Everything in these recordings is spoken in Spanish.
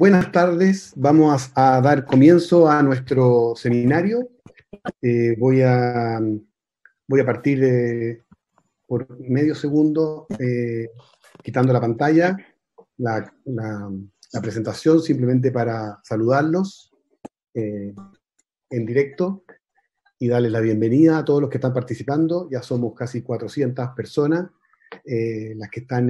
Buenas tardes, vamos a dar comienzo a nuestro seminario. Voy a partir por medio segundo quitando la pantalla, la presentación, simplemente para saludarlos en directo y darles la bienvenida a todos los que están participando. Ya somos casi 400 personas las que están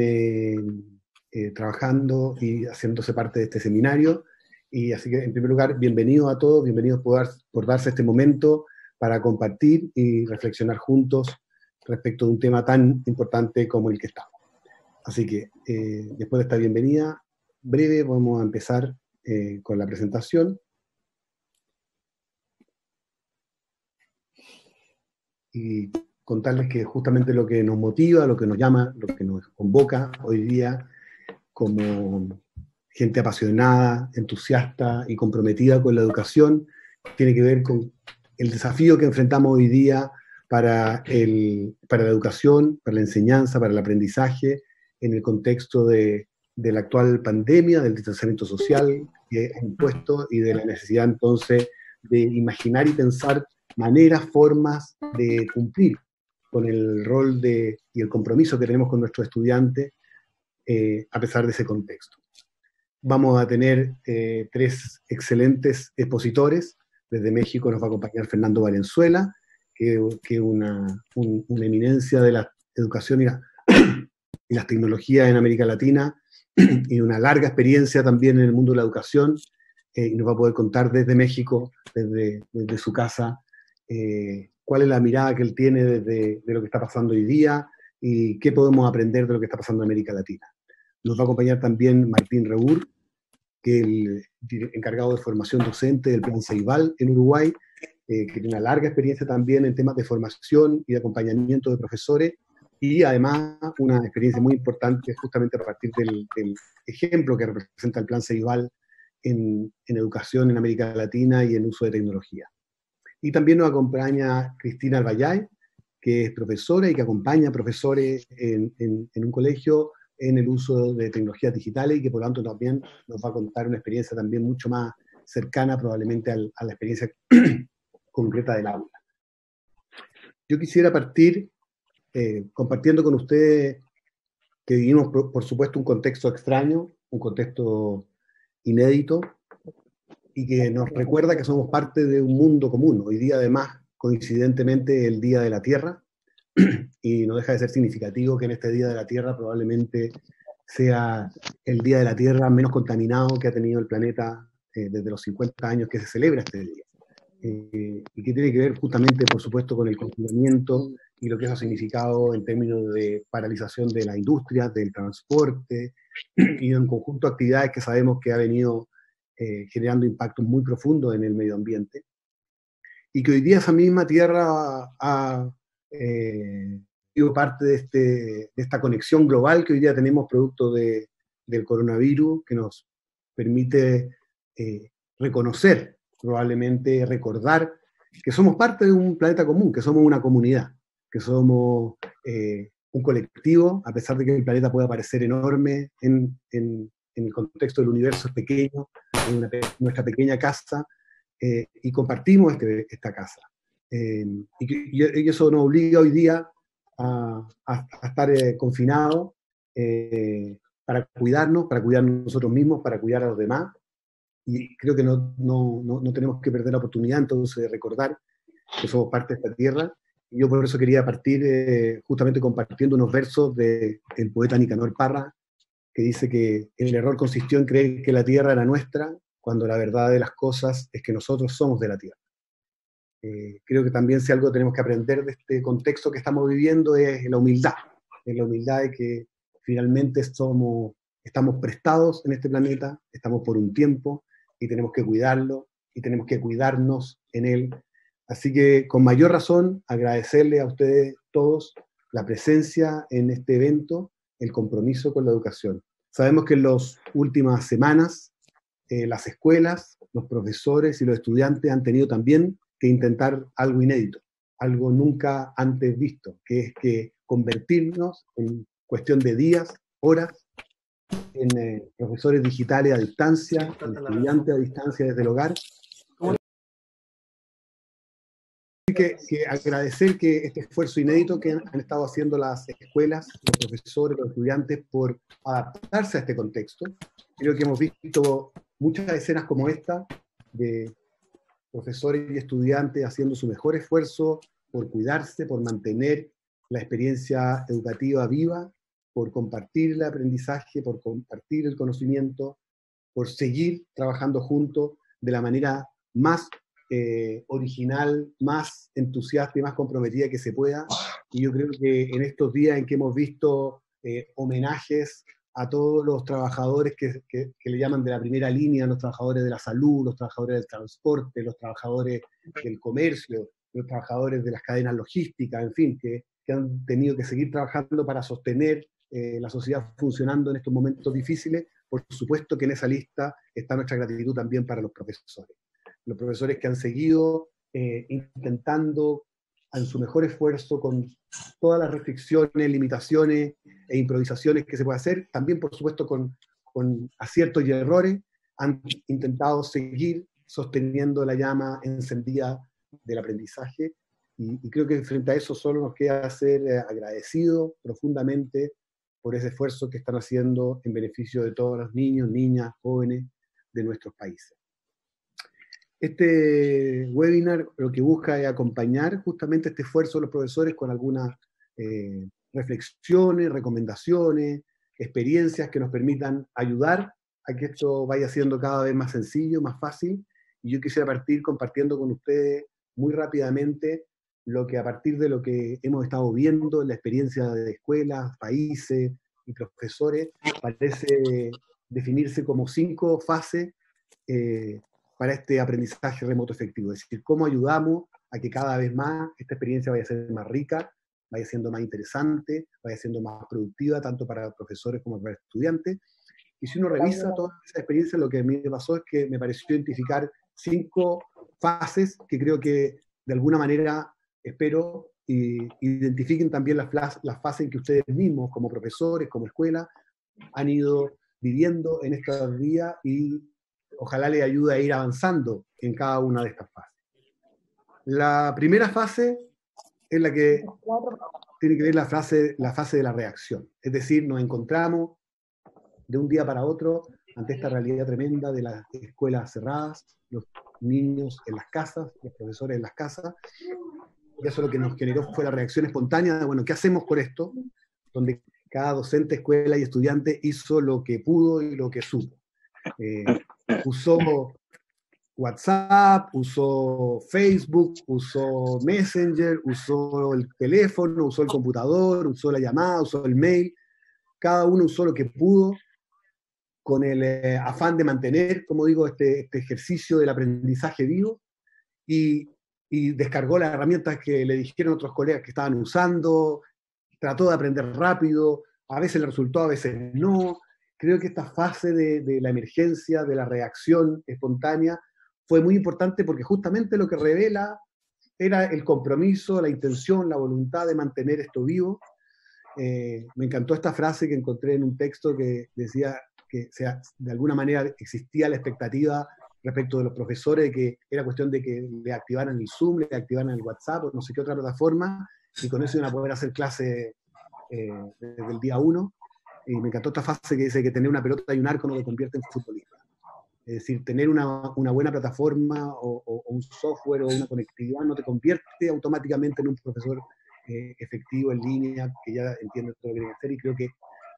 trabajando y haciéndose parte de este seminario. Y así que, en primer lugar, bienvenidos a todos, bienvenidos por darse este momento para compartir y reflexionar juntos respecto de un tema tan importante como el que estamos. Así que, después de esta bienvenida breve, vamos a empezar con la presentación. Y contarles que justamente lo que nos motiva, lo que nos llama, lo que nos convoca hoy día como gente apasionada, entusiasta y comprometida con la educación, tiene que ver con el desafío que enfrentamos hoy día para la educación, para la enseñanza, para el aprendizaje, en el contexto de la actual pandemia, del distanciamiento social que ha impuesto y de la necesidad entonces de imaginar y pensar maneras, formas de cumplir con el rol y el compromiso que tenemos con nuestros estudiantes a pesar de ese contexto. Vamos a tener tres excelentes expositores. Desde México nos va a acompañar Fernando Valenzuela, que es una eminencia de la educación y las tecnologías en América Latina, y una larga experiencia también en el mundo de la educación, y nos va a poder contar desde México, desde su casa, cuál es la mirada que él tiene de lo que está pasando hoy día y qué podemos aprender de lo que está pasando en América Latina. Nos va a acompañar también Martín Rebur, que es el encargado de formación docente del Plan Ceibal en Uruguay, que tiene una larga experiencia también en temas de formación y de acompañamiento de profesores, y además una experiencia muy importante justamente a partir del ejemplo que representa el Plan Ceibal en educación en América Latina y en uso de tecnología. Y también nos acompaña Cristina Albayay, que es profesora y que acompaña a profesores en un colegio en el uso de tecnologías digitales, y que por lo tanto también nos va a contar una experiencia también mucho más cercana probablemente a la experiencia concreta del aula. Yo quisiera partir compartiendo con ustedes que vivimos, por supuesto, un contexto extraño, un contexto inédito, y que nos recuerda que somos parte de un mundo común. Hoy día, además, coincidentemente, el Día de la Tierra, y no deja de ser significativo que en este Día de la Tierra probablemente sea el Día de la Tierra menos contaminado que ha tenido el planeta desde los 50 años que se celebra este día. Y que tiene que ver justamente, por supuesto, con el confinamiento y lo que eso ha significado en términos de paralización de la industria, del transporte y de un conjunto de actividades que sabemos que ha venido generando impactos muy profundos en el medio ambiente. Y que hoy día esa misma Tierra ha sido parte de esta conexión global que hoy día tenemos producto del coronavirus, que nos permite reconocer, probablemente recordar, que somos parte de un planeta común, que somos una comunidad, que somos un colectivo, a pesar de que el planeta pueda parecer enorme en el contexto del universo es pequeño, en nuestra pequeña casa, y compartimos esta casa. Y eso nos obliga hoy día a estar confinados para cuidarnos nosotros mismos, para cuidar a los demás. Y creo que no tenemos que perder la oportunidad entonces de recordar que somos parte de esta tierra. Y yo por eso quería partir justamente compartiendo unos versos del poeta Nicanor Parra, que dice que el error consistió en creer que la tierra era nuestra, cuando la verdad de las cosas es que nosotros somos de la tierra. Creo que también si algo tenemos que aprender de este contexto que estamos viviendo es la humildad de que finalmente estamos prestados en este planeta, estamos por un tiempo y tenemos que cuidarlo y tenemos que cuidarnos en él. Así que con mayor razón agradecerle a ustedes todos la presencia en este evento, el compromiso con la educación. Sabemos que en las últimas semanas las escuelas, los profesores y los estudiantes han tenido también que intentar algo inédito, algo nunca antes visto, que es que convertirnos en cuestión de días, horas, en profesores digitales a distancia, en estudiantes a distancia desde el hogar. Que agradecer que este esfuerzo inédito que han estado haciendo las escuelas, los profesores, los estudiantes por adaptarse a este contexto. Creo que hemos visto muchas escenas como esta de profesores y estudiantes haciendo su mejor esfuerzo por cuidarse, por mantener la experiencia educativa viva, por compartir el aprendizaje, por compartir el conocimiento, por seguir trabajando juntos de la manera más original, más entusiasta y más comprometida que se pueda. Y yo creo que en estos días en que hemos visto homenajes a todos los trabajadores que le llaman de la primera línea, los trabajadores de la salud, los trabajadores del transporte, los trabajadores del comercio, los trabajadores de las cadenas logísticas, en fin, que han tenido que seguir trabajando para sostener la sociedad funcionando en estos momentos difíciles. Por supuesto que en esa lista está nuestra gratitud también para los profesores. Los profesores que han seguido intentando en su mejor esfuerzo con todas las restricciones, limitaciones e improvisaciones que se puede hacer, también por supuesto con aciertos y errores, han intentado seguir sosteniendo la llama encendida del aprendizaje, y creo que frente a eso solo nos queda ser agradecidos profundamente por ese esfuerzo que están haciendo en beneficio de todos los niños, niñas, jóvenes de nuestros países. Este webinar lo que busca es acompañar justamente este esfuerzo de los profesores con algunas reflexiones, recomendaciones, experiencias que nos permitan ayudar a que esto vaya siendo cada vez más sencillo, más fácil. Y yo quisiera partir compartiendo con ustedes muy rápidamente lo que a partir de lo que hemos estado viendo en la experiencia de escuelas, países y profesores, parece definirse como 5 fases para este aprendizaje remoto efectivo. Es decir, cómo ayudamos a que cada vez más esta experiencia vaya a ser más rica, vaya siendo más interesante, vaya siendo más productiva, tanto para profesores como para estudiantes. Y si uno revisa toda esa experiencia, lo que a mí me pasó es que me pareció identificar 5 fases que creo que de alguna manera espero identifiquen también las fases en que ustedes mismos, como profesores, como escuela, han ido viviendo en estos días y ojalá les ayude a ir avanzando en cada una de estas fases. La primera fase es la que tiene que ver la fase de la reacción. Es decir, nos encontramos de un día para otro ante esta realidad tremenda de las escuelas cerradas, los niños en las casas, los profesores en las casas, y eso lo que nos generó fue la reacción espontánea de, bueno, ¿qué hacemos con esto? Donde cada docente, escuela y estudiante hizo lo que pudo y lo que supo. Usó WhatsApp, usó Facebook, usó Messenger, usó el teléfono, usó el computador, usó la llamada, usó el mail. Cada uno usó lo que pudo con el afán de mantener, como digo, este ejercicio del aprendizaje vivo, y descargó las herramientas que le dijeron otros colegas que estaban usando, trató de aprender rápido, a veces le resultó, a veces no. Creo que esta fase de la emergencia, de la reacción espontánea, fue muy importante porque justamente lo que revela era el compromiso, la intención, la voluntad de mantener esto vivo. Me encantó esta frase que encontré en un texto que decía que de alguna manera existía la expectativa respecto de los profesores de que era cuestión de que le activaran el Zoom, le activaran el WhatsApp o no sé qué otra plataforma, y con eso iban a poder hacer clases desde el día 1. Y me encantó esta fase que dice que tener una pelota y un arco no te convierte en futbolista. Es decir, tener una buena plataforma o un software o una conectividad no te convierte automáticamente en un profesor efectivo en línea, que ya entiende todo lo que tiene que hacer. Y creo que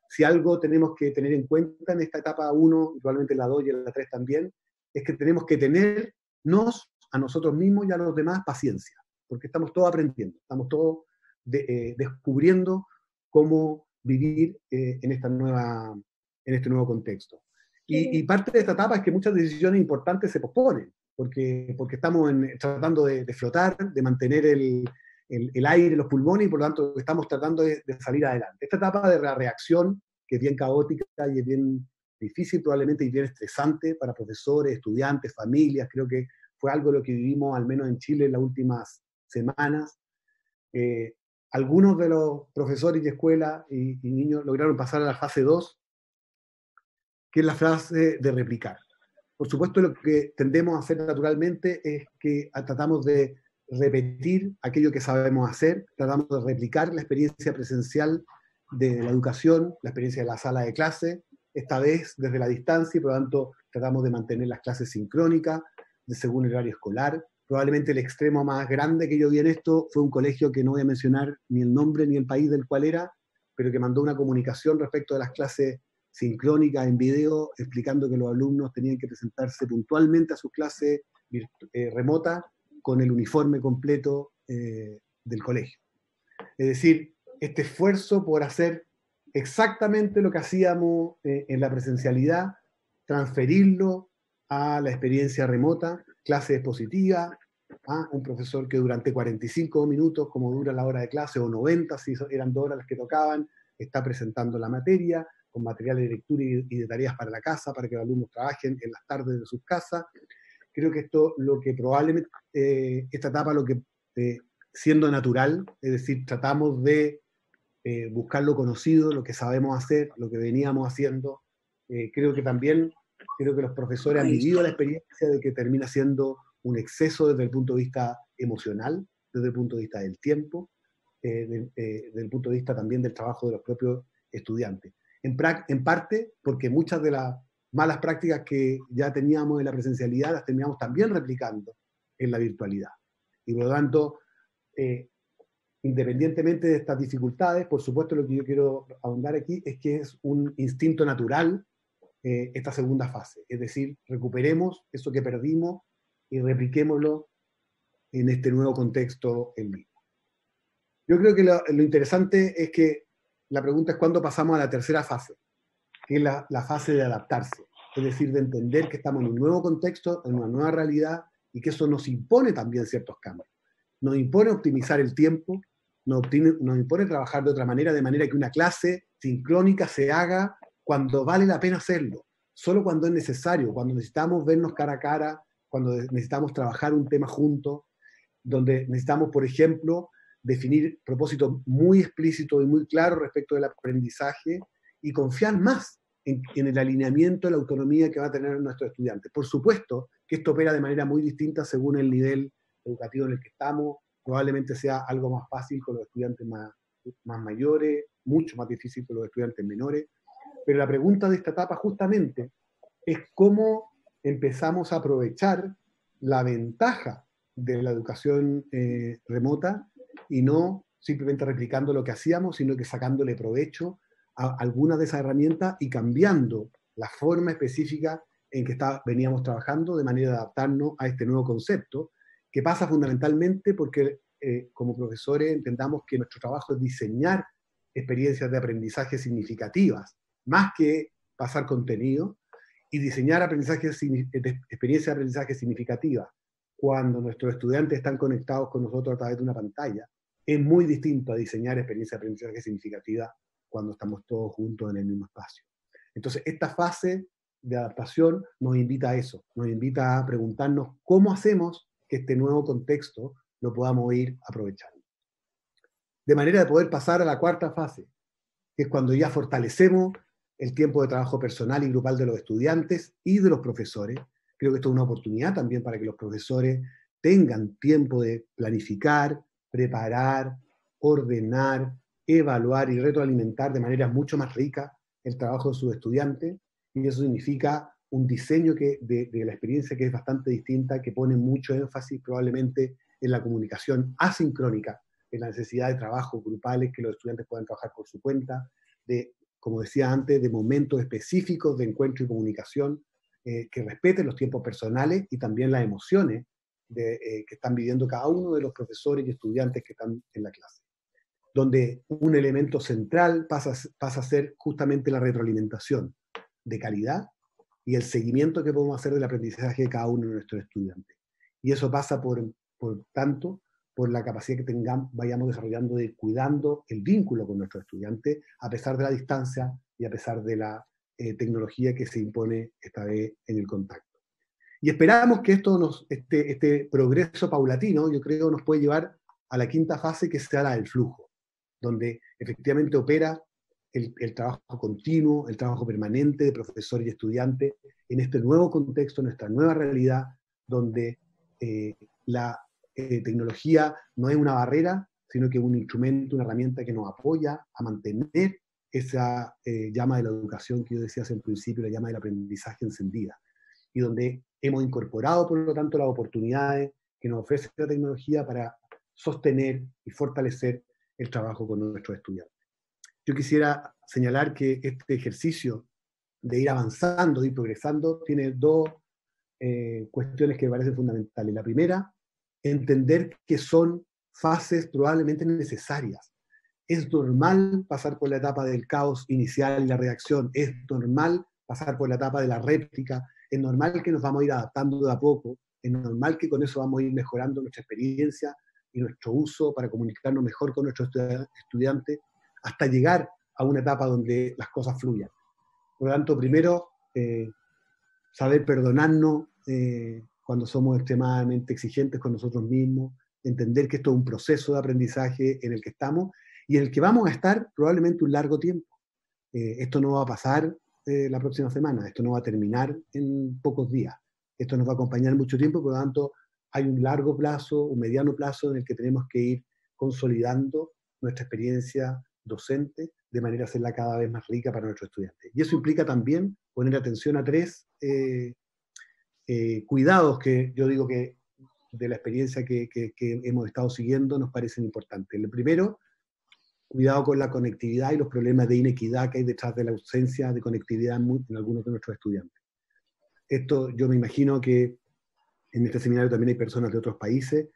si algo tenemos que tener en cuenta en esta etapa 1, y probablemente en la 2 y en la 3 también, es que tenemos que tenernos a nosotros mismos y a los demás paciencia, porque estamos todos aprendiendo, estamos todos descubriendo cómo vivir en este nuevo contexto. Y parte de esta etapa es que muchas decisiones importantes se posponen, porque estamos tratando de flotar, de mantener el aire en los pulmones, y por lo tanto estamos tratando de salir adelante. Esta etapa de la reacción, que es bien caótica y es bien difícil probablemente y bien estresante para profesores, estudiantes, familias, creo que fue algo de lo que vivimos al menos en Chile en las últimas semanas. Algunos de los profesores y escuelas y niños lograron pasar a la fase 2, que es la fase de replicar. Por supuesto, lo que tendemos a hacer naturalmente es que tratamos de repetir aquello que sabemos hacer, tratamos de replicar la experiencia presencial de la educación, la experiencia de la sala de clase, esta vez desde la distancia, y por lo tanto tratamos de mantener las clases sincrónicas, según el horario escolar. Probablemente el extremo más grande que yo vi en esto fue un colegio que no voy a mencionar ni el nombre ni el país del cual era, pero que mandó una comunicación respecto de las clases sincrónicas en video, explicando que los alumnos tenían que presentarse puntualmente a sus clases remotas con el uniforme completo del colegio. Es decir, este esfuerzo por hacer exactamente lo que hacíamos en la presencialidad, transferirlo a la experiencia remota, clase expositiva, un profesor que durante 45 minutos, como dura la hora de clase, o 90, si eran 2 horas las que tocaban, está presentando la materia, con materiales de lectura y de tareas para la casa, para que los alumnos trabajen en las tardes de sus casas. Creo que esto, lo que probablemente, esta etapa, lo que, siendo natural, es decir, tratamos de buscar lo conocido, lo que sabemos hacer, lo que veníamos haciendo. Creo que también, creo que los profesores han vivido la experiencia de que termina siendo un exceso desde el punto de vista emocional, desde el punto de vista del tiempo, desde el punto de vista también del trabajo de los propios estudiantes. En parte porque muchas de las malas prácticas que ya teníamos en la presencialidad las terminamos también replicando en la virtualidad. Y por lo tanto, independientemente de estas dificultades, por supuesto lo que yo quiero ahondar aquí es que es un instinto natural esta segunda fase. Es decir, recuperemos eso que perdimos y repliquémoslo en este nuevo contexto en vivo. Yo creo que lo interesante es que la pregunta es cuándo pasamos a la tercera fase, que es la fase de adaptarse. Es decir, de entender que estamos en un nuevo contexto, en una nueva realidad, y que eso nos impone también ciertos cambios. Nos impone optimizar el tiempo, nos impone trabajar de otra manera, de manera que una clase sincrónica se haga cuando vale la pena hacerlo, solo cuando es necesario, cuando necesitamos vernos cara a cara, cuando necesitamos trabajar un tema juntos, donde necesitamos, por ejemplo, definir propósitos muy explícitos y muy claros respecto del aprendizaje y confiar más en el alineamiento, la autonomía que va a tener nuestros estudiantes. Por supuesto que esto opera de manera muy distinta según el nivel educativo en el que estamos. Probablemente sea algo más fácil con los estudiantes más mayores, mucho más difícil con los estudiantes menores. Pero la pregunta de esta etapa justamente es cómo empezamos a aprovechar la ventaja de la educación remota y no simplemente replicando lo que hacíamos, sino que sacándole provecho a algunas de esas herramientas y cambiando la forma específica en que veníamos trabajando de manera de adaptarnos a este nuevo concepto, que pasa fundamentalmente porque como profesores entendamos que nuestro trabajo es diseñar experiencias de aprendizaje significativas, más que pasar contenido, y diseñar experiencias de aprendizaje significativas cuando nuestros estudiantes están conectados con nosotros a través de una pantalla, es muy distinto a diseñar experiencias de aprendizaje significativas cuando estamos todos juntos en el mismo espacio. Entonces, esta fase de adaptación nos invita a eso, nos invita a preguntarnos cómo hacemos que este nuevo contexto lo podamos ir aprovechando. De manera de poder pasar a la cuarta fase, que es cuando ya fortalecemos el tiempo de trabajo personal y grupal de los estudiantes y de los profesores. Creo que esto es una oportunidad también para que los profesores tengan tiempo de planificar, preparar, ordenar, evaluar y retroalimentar de manera mucho más rica el trabajo de sus estudiantes, y eso significa un diseño de la experiencia que es bastante distinta, que pone mucho énfasis probablemente en la comunicación asincrónica, en la necesidad de trabajos grupales, que los estudiantes puedan trabajar por su cuenta, de, como decía antes, de momentos específicos de encuentro y comunicación, que respeten los tiempos personales y también las emociones que están viviendo cada uno de los profesores y estudiantes que están en la clase, donde un elemento central pasa a ser justamente la retroalimentación de calidad y el seguimiento que podemos hacer del aprendizaje de cada uno de nuestros estudiantes. Y eso pasa, por tanto, por la capacidad que vayamos desarrollando de ir cuidando el vínculo con nuestros estudiantes, a pesar de la distancia y a pesar de la tecnología que se impone esta vez en el contacto. Y esperamos que este progreso paulatino, yo creo, nos puede llevar a la quinta fase, que será la del flujo, donde efectivamente opera el trabajo continuo, el trabajo permanente de profesor y estudiante en este nuevo contexto, en nuestra nueva realidad, donde la tecnología no es una barrera, sino que es un instrumento, una herramienta que nos apoya a mantener esa llama de la educación que yo decía hace un principio, la llama del aprendizaje encendida, y donde hemos incorporado, por lo tanto, las oportunidades que nos ofrece la tecnología para sostener y fortalecer el trabajo con nuestros estudiantes. Yo quisiera señalar que este ejercicio de ir avanzando, de ir progresando, tiene dos cuestiones que me parecen fundamentales. La primera, entender que son fases probablemente necesarias. Es normal pasar por la etapa del caos inicial y la reacción, es normal pasar por la etapa de la réplica, es normal que nos vamos a ir adaptando de a poco, es normal que con eso vamos a ir mejorando nuestra experiencia y nuestro uso para comunicarnos mejor con nuestros estudiantes, hasta llegar a una etapa donde las cosas fluyan. Por lo tanto, primero, saber perdonarnos cuando somos extremadamente exigentes con nosotros mismos, entender que esto es un proceso de aprendizaje en el que estamos y en el que vamos a estar probablemente un largo tiempo. Esto no va a pasar la próxima semana, esto no va a terminar en pocos días, esto nos va a acompañar mucho tiempo, por lo tanto hay un largo plazo, un mediano plazo en el que tenemos que ir consolidando nuestra experiencia docente de manera a hacerla cada vez más rica para nuestros estudiantes. Y eso implica también poner atención a tres cuidados que yo digo que de la experiencia que hemos estado siguiendo nos parecen importantes. El primero, cuidado con la conectividad y los problemas de inequidad que hay detrás de la ausencia de conectividad en algunos de nuestros estudiantes. Esto yo me imagino que en este seminario también hay personas de otros países.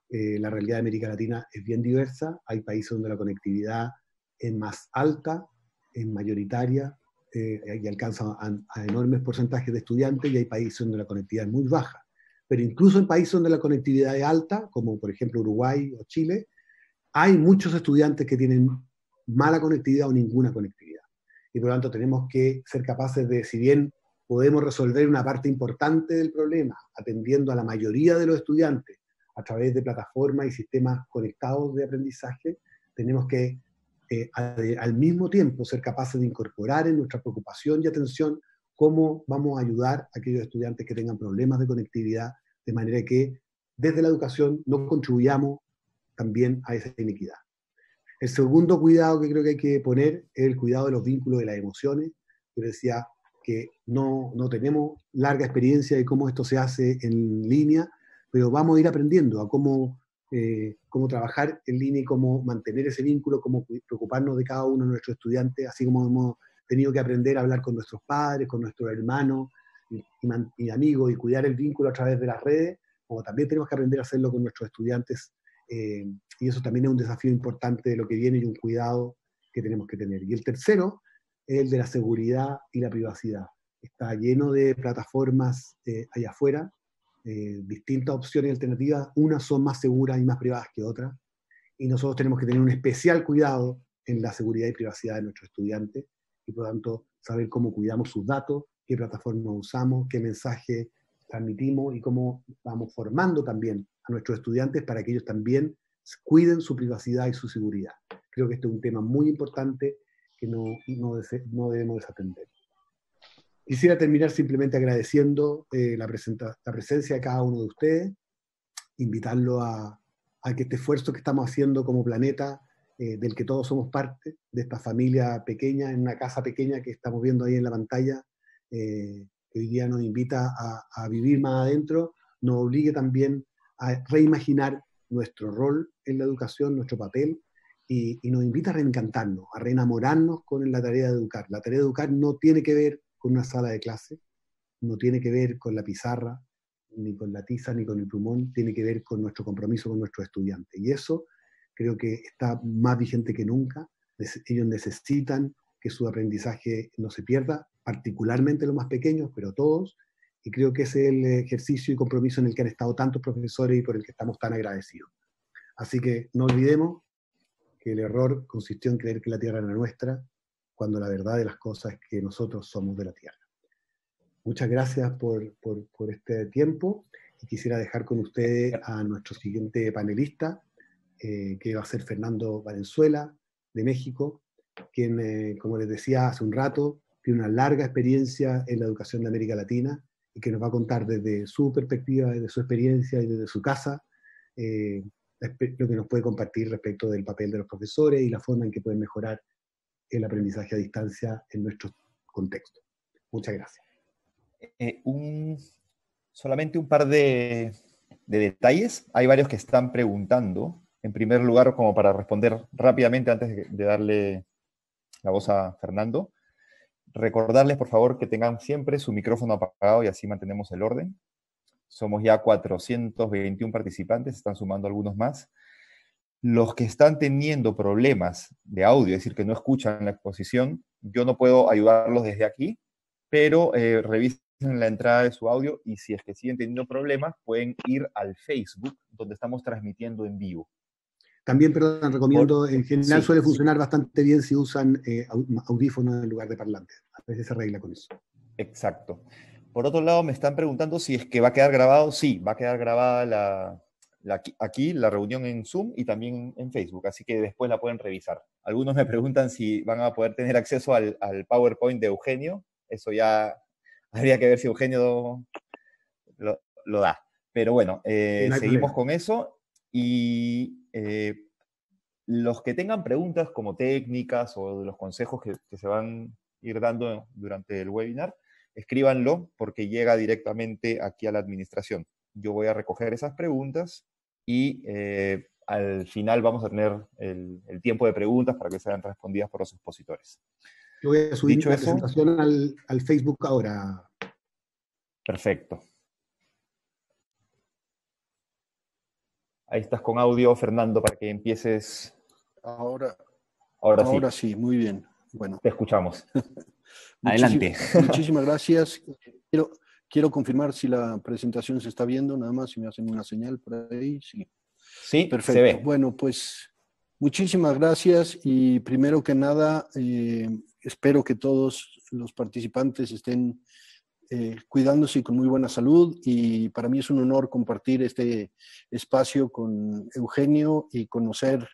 La realidad de América Latina es bien diversa. Hay países donde la conectividad es más alta, es mayoritaria y alcanza a enormes porcentajes de estudiantes, y hay países donde la conectividad es muy baja. Pero incluso en países donde la conectividad es alta, como por ejemplo Uruguay o Chile, hay muchos estudiantes que tienen mala conectividad o ninguna conectividad. Y por lo tanto tenemos que ser capaces de, si bien podemos resolver una parte importante del problema, atendiendo a la mayoría de los estudiantes a través de plataformas y sistemas conectados de aprendizaje, tenemos que al mismo tiempo ser capaces de incorporar en nuestra preocupación y atención cómo vamos a ayudar a aquellos estudiantes que tengan problemas de conectividad, de manera que desde la educación no contribuyamos también a esa inequidad. El segundo cuidado que creo que hay que poner es el cuidado de los vínculos de las emociones. Yo decía que no tenemos larga experiencia de cómo esto se hace en línea, pero vamos a ir aprendiendo a cómo trabajar en línea y cómo mantener ese vínculo, cómo preocuparnos de cada uno de nuestros estudiantes, así como hemos tenido que aprender a hablar con nuestros padres, con nuestros hermanos y amigos, y cuidar el vínculo a través de las redes, como también tenemos que aprender a hacerlo con nuestros estudiantes, y eso también es un desafío importante de lo que viene y un cuidado que tenemos que tener. Y el tercero es el de la seguridad y la privacidad. Está lleno de plataformas allá afuera, distintas opciones alternativas, unas son más seguras y más privadas que otras, y nosotros tenemos que tener un especial cuidado en la seguridad y privacidad de nuestros estudiantes, y por lo tanto saber cómo cuidamos sus datos, qué plataformas usamos, qué mensaje transmitimos y cómo vamos formando también a nuestros estudiantes para que ellos también cuiden su privacidad y su seguridad. Creo que este es un tema muy importante que no debemos desatender. Quisiera terminar simplemente agradeciendo la presencia de cada uno de ustedes, invitarlo a que este esfuerzo que estamos haciendo como planeta, del que todos somos parte, de esta familia pequeña, en una casa pequeña que estamos viendo ahí en la pantalla, que hoy día nos invita a vivir más adentro, nos obligue también a reimaginar nuestro rol en la educación, nuestro papel, y nos invita a reencantarnos, a reenamorarnos con la tarea de educar. La tarea de educar no tiene que ver con una sala de clase, no tiene que ver con la pizarra, ni con la tiza, ni con el plumón, tiene que ver con nuestro compromiso con nuestros estudiantes. Y eso creo que está más vigente que nunca. Ellos necesitan que su aprendizaje no se pierda, particularmente los más pequeños, pero todos, y creo que ese es el ejercicio y compromiso en el que han estado tantos profesores y por el que estamos tan agradecidos. Así que no olvidemos que el error consistió en creer que la tierra era nuestra, cuando la verdad de las cosas es que nosotros somos de la tierra. Muchas gracias por este tiempo, y quisiera dejar con ustedes a nuestro siguiente panelista, que va a ser Fernando Valenzuela, de México, quien, como les decía hace un rato, tiene una larga experiencia en la educación de América Latina y que nos va a contar desde su perspectiva, desde su experiencia y desde su casa, lo que nos puede compartir respecto del papel de los profesores y la forma en que pueden mejorar el aprendizaje a distancia en nuestro contexto. Muchas gracias. Solamente un par de detalles. Hay varios que están preguntando. En primer lugar, como para responder rápidamente antes de darle la voz a Fernando, recordarles, por favor, que tengan siempre su micrófono apagado y así mantenemos el orden. Somos ya 421 participantes, están sumando algunos más. Los que están teniendo problemas de audio, es decir, que no escuchan la exposición, yo no puedo ayudarlos desde aquí, pero revisen la entrada de su audio y si es que siguen teniendo problemas, pueden ir al Facebook, donde estamos transmitiendo en vivo. También, perdón, recomiendo, en general suele funcionar bastante bien si usan audífonos en lugar de parlantes. A veces se arregla con eso. Exacto. Por otro lado, me están preguntando si es que va a quedar grabado. Sí, va a quedar grabada aquí la reunión en Zoom y también en Facebook, así que después la pueden revisar. Algunos me preguntan si van a poder tener acceso al PowerPoint de Eugenio. Eso ya habría que ver si Eugenio lo da. Pero bueno, No hay seguimos problema con eso. Y los que tengan preguntas como técnicas o de los consejos que se van a ir dando durante el webinar, escríbanlo porque llega directamente aquí a la administración. Yo voy a recoger esas preguntas y al final vamos a tener el tiempo de preguntas para que sean respondidas por los expositores. Yo voy a subir Dicho la eso, presentación al Facebook ahora. Perfecto. Ahí estás con audio, Fernando, para que empieces. Ahora sí, muy bien. Bueno. Te escuchamos. Adelante. Muchísimas gracias. Quiero confirmar si la presentación se está viendo, nada más, si me hacen una señal por ahí. Sí, perfecto. Se ve. Bueno, pues muchísimas gracias y primero que nada, espero que todos los participantes estén cuidándose y con muy buena salud, y para mí es un honor compartir este espacio con Eugenio y conocer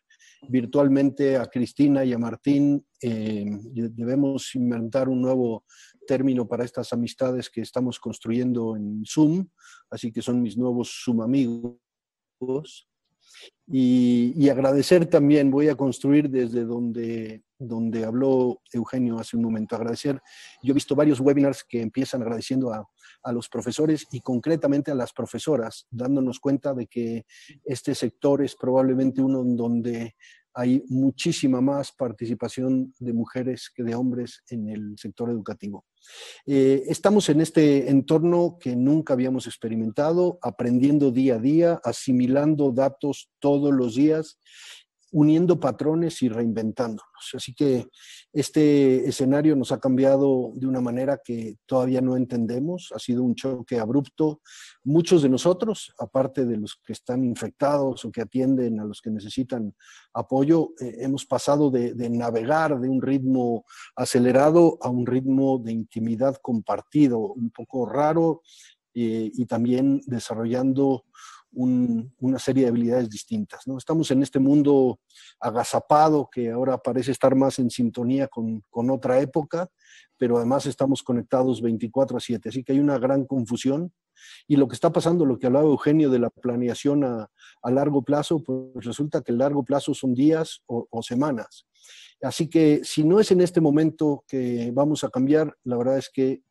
virtualmente a Cristina y a Martín. Debemos inventar un nuevo término para estas amistades que estamos construyendo en Zoom, así que son mis nuevos Zoom amigos. Y agradecer también, voy a construir desde donde habló Eugenio hace un momento, agradecer. Yo he visto varios webinars que empiezan agradeciendo a los profesores y concretamente a las profesoras, dándonos cuenta de que este sector es probablemente uno en donde hay muchísima más participación de mujeres que de hombres en el sector educativo. Estamos en este entorno que nunca habíamos experimentado, aprendiendo día a día, asimilando datos todos los días, uniendo patrones y reinventándonos. Así que este escenario nos ha cambiado de una manera que todavía no entendemos. Ha sido un choque abrupto. Muchos de nosotros, aparte de los que están infectados o que atienden a los que necesitan apoyo, hemos pasado de navegar de un ritmo acelerado a un ritmo de intimidad compartido, un poco raro, y también desarrollando una serie de habilidades distintas, ¿no? Estamos en este mundo agazapado que ahora parece estar más en sintonía con otra época, pero además estamos conectados 24/7, así que hay una gran confusión. Y lo que está pasando, lo que hablaba Eugenio de la planeación a largo plazo, pues resulta que el largo plazo son días o semanas. Así que si no es en este momento que vamos a cambiar, la verdad es que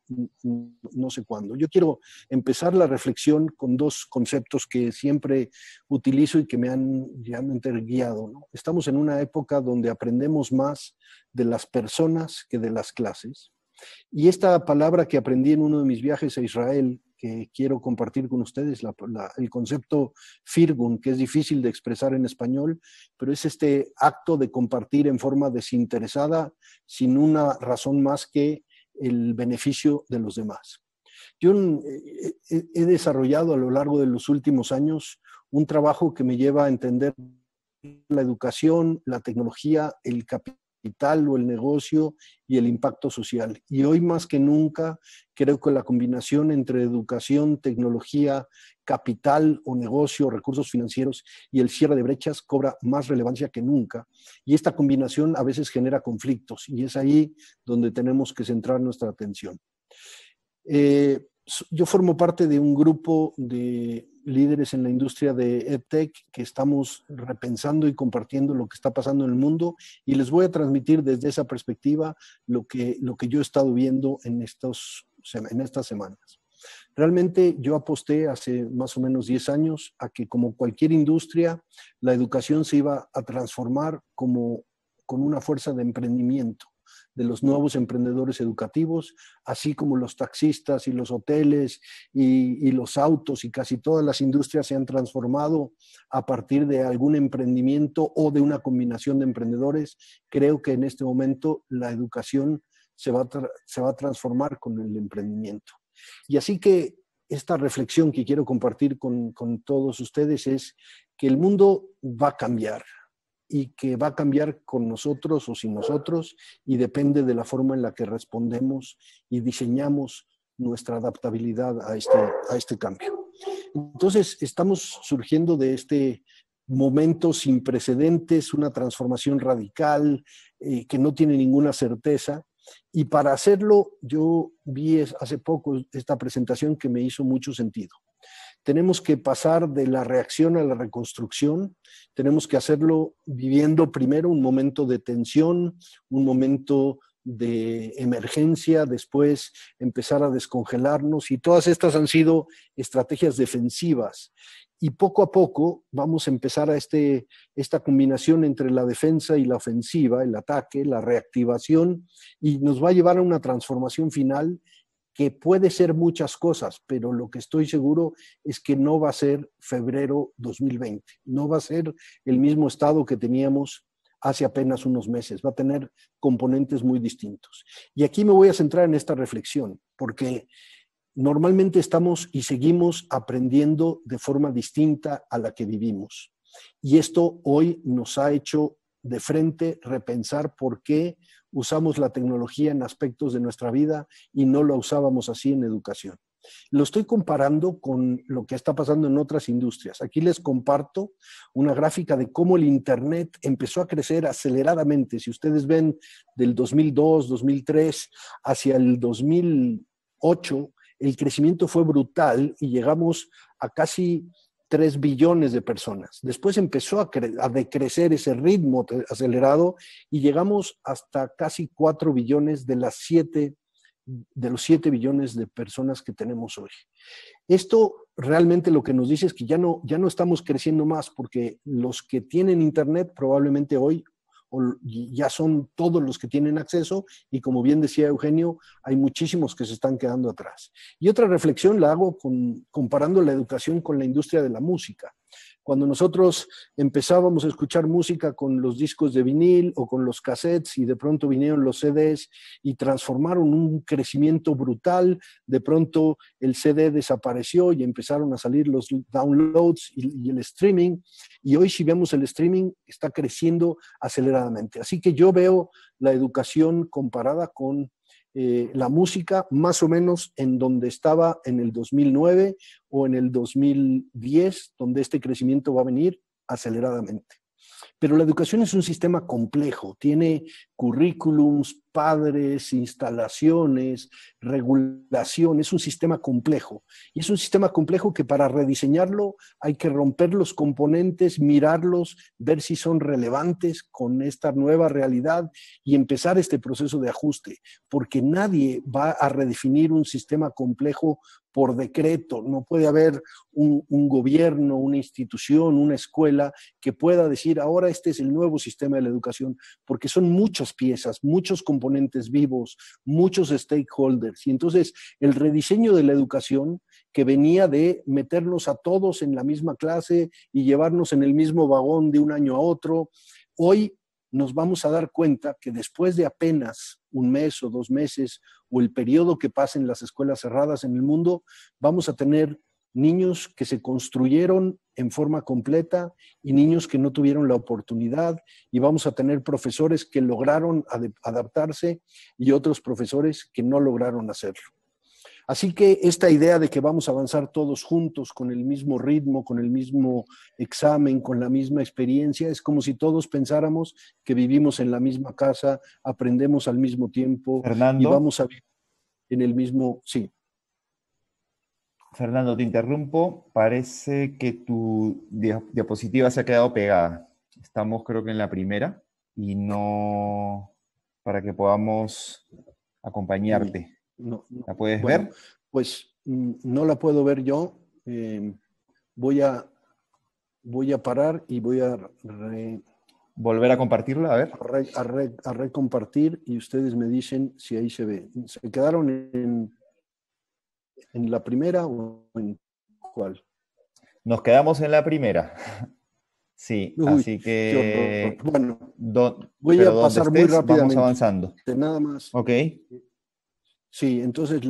no sé cuándo. Yo quiero empezar la reflexión con dos conceptos que siempre utilizo y que me han guiado, ¿no? Estamos en una época donde aprendemos más de las personas que de las clases. Y esta palabra que aprendí en uno de mis viajes a Israel, que quiero compartir con ustedes, el concepto firgun, que es difícil de expresar en español, pero es este acto de compartir en forma desinteresada, sin una razón más que el beneficio de los demás. Yo he desarrollado a lo largo de los últimos años un trabajo que me lleva a entender la educación, la tecnología, el capital capital o el negocio y el impacto social. Y hoy más que nunca creo que la combinación entre educación, tecnología, capital o negocio, recursos financieros y el cierre de brechas cobra más relevancia que nunca. Y esta combinación a veces genera conflictos y es ahí donde tenemos que centrar nuestra atención. Yo formo parte de un grupo de líderes en la industria de EdTech que estamos repensando y compartiendo lo que está pasando en el mundo y les voy a transmitir desde esa perspectiva lo que yo he estado viendo en estas semanas. Realmente yo aposté hace más o menos 10 años a que como cualquier industria, la educación se iba a transformar con una fuerza de emprendimiento de los nuevos emprendedores educativos, así como los taxistas y los hoteles y los autos y casi todas las industrias se han transformado a partir de algún emprendimiento o de una combinación de emprendedores. Creo que en este momento la educación se va a transformar con el emprendimiento. Y así que esta reflexión que quiero compartir con todos ustedes es que el mundo va a cambiar y que va a cambiar con nosotros o sin nosotros y depende de la forma en la que respondemos y diseñamos nuestra adaptabilidad a este cambio. Entonces, estamos surgiendo de este momento sin precedentes, una transformación radical que no tiene ninguna certeza. Y para hacerlo, yo vi hace poco esta presentación que me hizo mucho sentido. Tenemos que pasar de la reacción a la reconstrucción, tenemos que hacerlo viviendo primero un momento de tensión, un momento de emergencia, después empezar a descongelarnos y todas estas han sido estrategias defensivas. Y poco a poco vamos a empezar a esta combinación entre la defensa y la ofensiva, el ataque, la reactivación, y nos va a llevar a una transformación final que puede ser muchas cosas, pero lo que estoy seguro es que no va a ser febrero 2020, no va a ser el mismo estado que teníamos hace apenas unos meses, va a tener componentes muy distintos. Y aquí me voy a centrar en esta reflexión, porque normalmente estamos y seguimos aprendiendo de forma distinta a la que vivimos. Y esto hoy nos ha hecho de frente repensar por qué usamos la tecnología en aspectos de nuestra vida y no lo usábamos así en educación. Lo estoy comparando con lo que está pasando en otras industrias. Aquí les comparto una gráfica de cómo el Internet empezó a crecer aceleradamente. Si ustedes ven del 2002, 2003 hacia el 2008, el crecimiento fue brutal y llegamos a casi 3 billones de personas. Después empezó a decrecer ese ritmo acelerado y llegamos hasta casi 4 billones de los 7 billones de personas que tenemos hoy. Esto realmente lo que nos dice es que ya no estamos creciendo más porque los que tienen Internet probablemente hoy ya son todos los que tienen acceso y como bien decía Eugenio, hay muchísimos que se están quedando atrás. Y otra reflexión la hago comparando la educación con la industria de la música. Cuando nosotros empezábamos a escuchar música con los discos de vinil o con los cassettes y de pronto vinieron los CDs y transformaron un crecimiento brutal, de pronto el CD desapareció y empezaron a salir los downloads y el streaming, y hoy si vemos el streaming está creciendo aceleradamente. Así que yo veo la educación comparada con la música más o menos en donde estaba en el 2009 o en el 2010, donde este crecimiento va a venir aceleradamente. Pero la educación es un sistema complejo, tiene currículums, padres, instalaciones, regulación, es un sistema complejo. Y es un sistema complejo que para rediseñarlo hay que romper los componentes, mirarlos, ver si son relevantes con esta nueva realidad y empezar este proceso de ajuste, porque nadie va a redefinir un sistema complejo por decreto. No puede haber un gobierno, una institución, una escuela que pueda decir ahora este es el nuevo sistema de la educación, porque son muchas piezas, muchos componentes vivos, muchos stakeholders. Y entonces el rediseño de la educación que venía de meternos a todos en la misma clase y llevarnos en el mismo vagón de un año a otro, hoy nos vamos a dar cuenta que después de apenas un mes o 2 meses o el periodo que pasen las escuelas cerradas en el mundo, vamos a tener niños que se construyeron en forma completa y niños que no tuvieron la oportunidad, y vamos a tener profesores que lograron adaptarse y otros profesores que no lograron hacerlo. Así que esta idea de que vamos a avanzar todos juntos con el mismo ritmo, con el mismo examen, con la misma experiencia, es como si todos pensáramos que vivimos en la misma casa, aprendemos al mismo tiempo y vamos a vivir en el mismo... Sí. Fernando, te interrumpo. Parece que tu diapositiva se ha quedado pegada. Estamos, creo que en la primera, y no para que podamos acompañarte. No. ¿La puedes bueno, ver? Pues no la puedo ver yo. Voy a parar y voy a volver a compartirla, a ver. A recompartir, y ustedes me dicen si ahí se ve. ¿Se quedaron en la primera o en cuál? Nos quedamos en la primera. Sí, Uy, así que... Bueno, voy a pasar muy rápidamente. Vamos avanzando. Nada más. Ok. Sí, entonces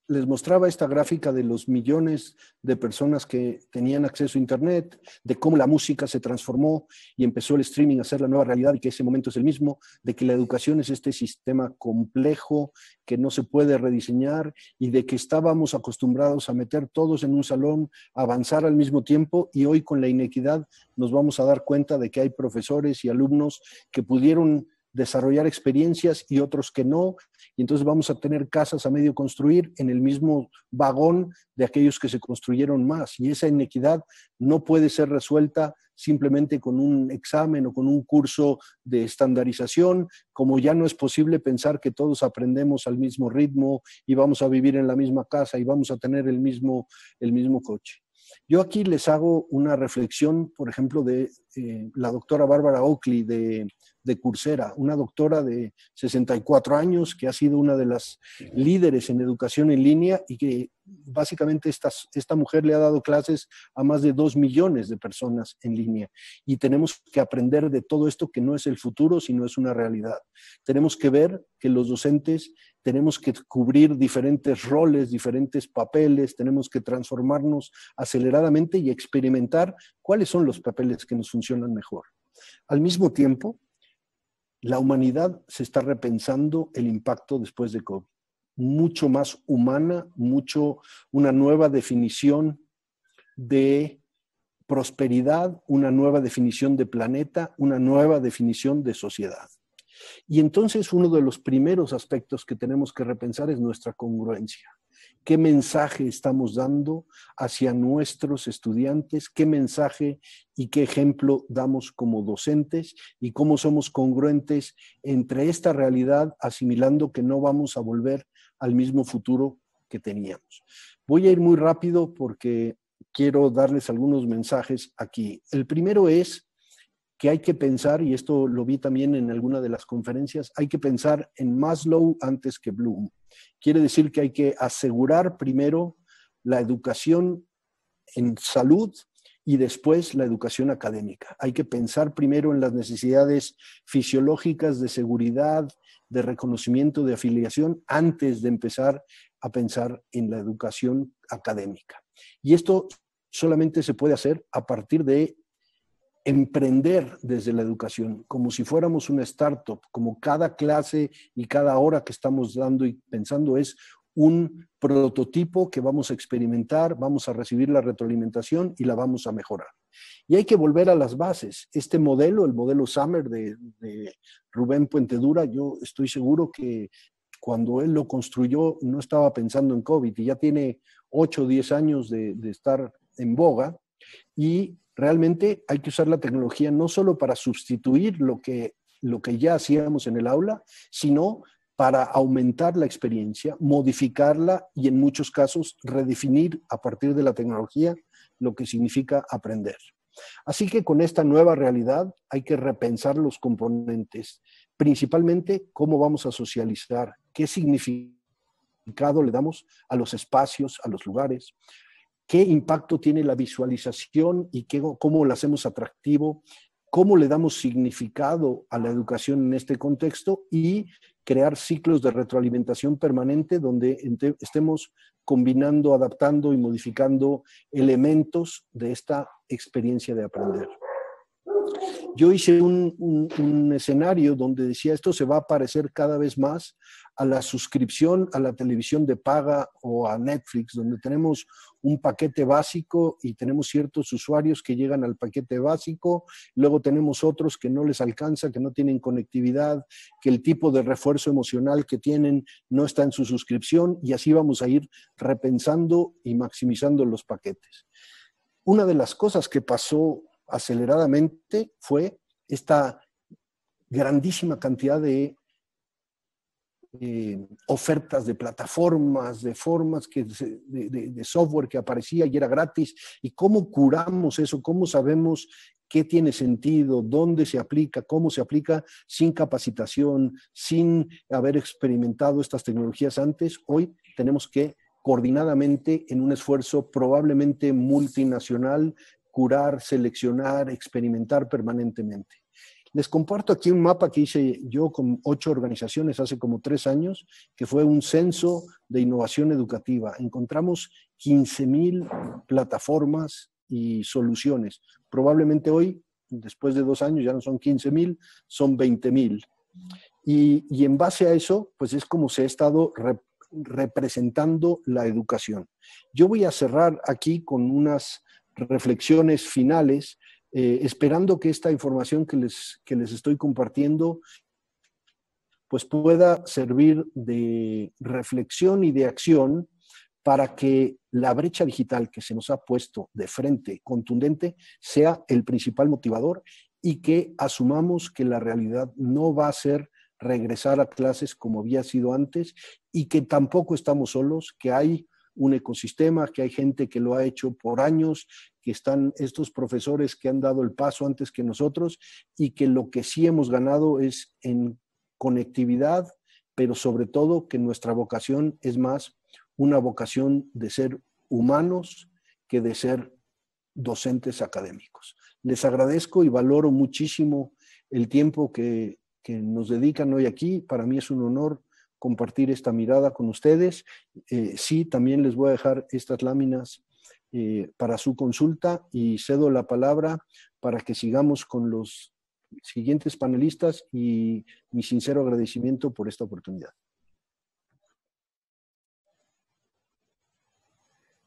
les mostraba esta gráfica de los millones de personas que tenían acceso a Internet, de cómo la música se transformó y empezó el streaming a ser la nueva realidad y que ese momento es el mismo, de que la educación es este sistema complejo que no se puede rediseñar y de que estábamos acostumbrados a meter todos en un salón, a avanzar al mismo tiempo, y hoy con la inequidad nos vamos a dar cuenta de que hay profesores y alumnos que pudieron desarrollar experiencias y otros que no, y entonces vamos a tener casas a medio construir en el mismo vagón de aquellos que se construyeron más, y esa inequidad no puede ser resuelta simplemente con un examen o con un curso de estandarización, como ya no es posible pensar que todos aprendemos al mismo ritmo y vamos a vivir en la misma casa y vamos a tener el mismo coche. Yo aquí les hago una reflexión, por ejemplo, de la doctora Bárbara Oakley de Coursera, una doctora de 64 años que ha sido una de las líderes en educación en línea y que básicamente esta mujer le ha dado clases a más de 2 millones de personas en línea. Y tenemos que aprender de todo esto, que no es el futuro, sino es una realidad. Tenemos que ver que los docentes tenemos que cubrir diferentes roles, diferentes papeles, tenemos que transformarnos aceleradamente y experimentar cuáles son los papeles que nos funcionan mejor. Al mismo tiempo, la humanidad se está repensando el impacto después de COVID. Mucho más humana, una nueva definición de prosperidad, una nueva definición de planeta, una nueva definición de sociedad. Y entonces uno de los primeros aspectos que tenemos que repensar es nuestra congruencia. ¿Qué mensaje estamos dando hacia nuestros estudiantes? ¿Qué mensaje y qué ejemplo damos como docentes? ¿Y cómo somos congruentes entre esta realidad, asimilando que no vamos a volver al mismo futuro que teníamos? Voy a ir muy rápido porque quiero darles algunos mensajes aquí. El primero es que hay que pensar, y esto lo vi también en alguna de las conferencias, hay que pensar en Maslow antes que Bloom. Quiere decir que hay que asegurar primero la educación en salud y después la educación académica. Hay que pensar primero en las necesidades fisiológicas de seguridad, de reconocimiento, de afiliación, antes de empezar a pensar en la educación académica. Y esto solamente se puede hacer a partir de emprender desde la educación, como si fuéramos una startup, como cada clase y cada hora que estamos dando y pensando es un prototipo que vamos a experimentar, vamos a recibir la retroalimentación y la vamos a mejorar. Y hay que volver a las bases. Este modelo, el modelo Summer de Rubén Puentedura, yo estoy seguro que cuando él lo construyó no estaba pensando en COVID y ya tiene 8 o 10 años de estar en boga, y realmente hay que usar la tecnología no solo para sustituir lo que ya hacíamos en el aula, sino para aumentar la experiencia, modificarla y en muchos casos redefinir a partir de la tecnología lo que significa aprender. Así que con esta nueva realidad hay que repensar los componentes, principalmente cómo vamos a socializar, qué significado le damos a los espacios, a los lugares, qué impacto tiene la visualización y cómo lo hacemos atractivo cómo le damos significado a la educación en este contexto y crear ciclos de retroalimentación permanente donde estemos combinando, adaptando y modificando elementos de esta experiencia de aprender. Yo hice un escenario donde decía esto se va a parecer cada vez más a la suscripción a la televisión de paga o a Netflix, donde tenemos un paquete básico y tenemos ciertos usuarios que llegan al paquete básico, luego tenemos otros que no les alcanza, que no tienen conectividad, que el tipo de refuerzo emocional que tienen no está en su suscripción y así vamos a ir repensando y maximizando los paquetes. Una de las cosas que pasó aceleradamente fue esta grandísima cantidad de ofertas de plataformas, de formas de software que aparecía y era gratis. ¿Y cómo curamos eso? ¿Cómo sabemos qué tiene sentido? ¿Dónde se aplica? ¿Cómo se aplica? Sin capacitación, sin haber experimentado estas tecnologías antes. Hoy tenemos que coordinadamente, en un esfuerzo probablemente multinacional, curar, seleccionar, experimentar permanentemente. Les comparto aquí un mapa que hice yo con 8 organizaciones hace como 3 años, que fue un censo de innovación educativa. Encontramos 15,000 plataformas y soluciones. Probablemente hoy, después de 2 años, ya no son 15,000, son 20,000. Y en base a eso, pues es como se ha estado representando la educación. Yo voy a cerrar aquí con unas reflexiones finales, esperando que esta información que les estoy compartiendo pues pueda servir de reflexión y de acción para que la brecha digital que se nos ha puesto de frente, contundente, sea el principal motivador y que asumamos que la realidad no va a ser regresar a clases como había sido antes y que tampoco estamos solos, que hay un ecosistema, que hay gente que lo ha hecho por años, que están estos profesores que han dado el paso antes que nosotros y que lo que sí hemos ganado es en conectividad, pero sobre todo que nuestra vocación es más una vocación de ser humanos que de ser docentes académicos. Les agradezco y valoro muchísimo el tiempo que nos dedican hoy aquí. Para mí es un honor compartir esta mirada con ustedes. Sí, también les voy a dejar estas láminas para su consulta y cedo la palabra para que sigamos con los siguientes panelistas y mi sincero agradecimiento por esta oportunidad.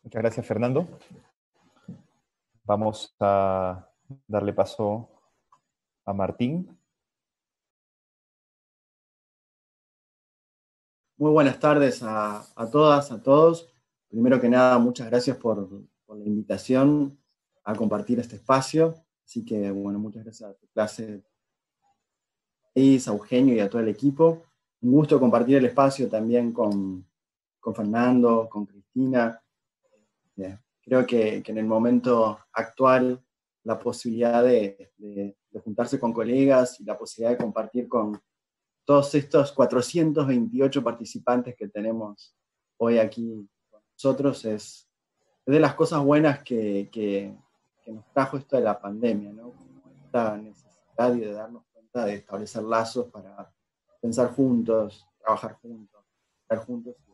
Muchas gracias, Fernando. Vamos a darle paso a Martín. Muy buenas tardes a todas, a todos. Primero que nada, muchas gracias por la invitación a compartir este espacio. Así que, bueno, muchas gracias a tu clase, a Eugenio y a todo el equipo. Un gusto compartir el espacio también con Fernando, con Cristina. Creo que en el momento actual la posibilidad de juntarse con colegas y la posibilidad de compartir con todos estos 428 participantes que tenemos hoy aquí con nosotros es de las cosas buenas que nos trajo esto de la pandemia, ¿no? Esta necesidad de darnos cuenta de establecer lazos para pensar juntos, trabajar juntos, estar juntos y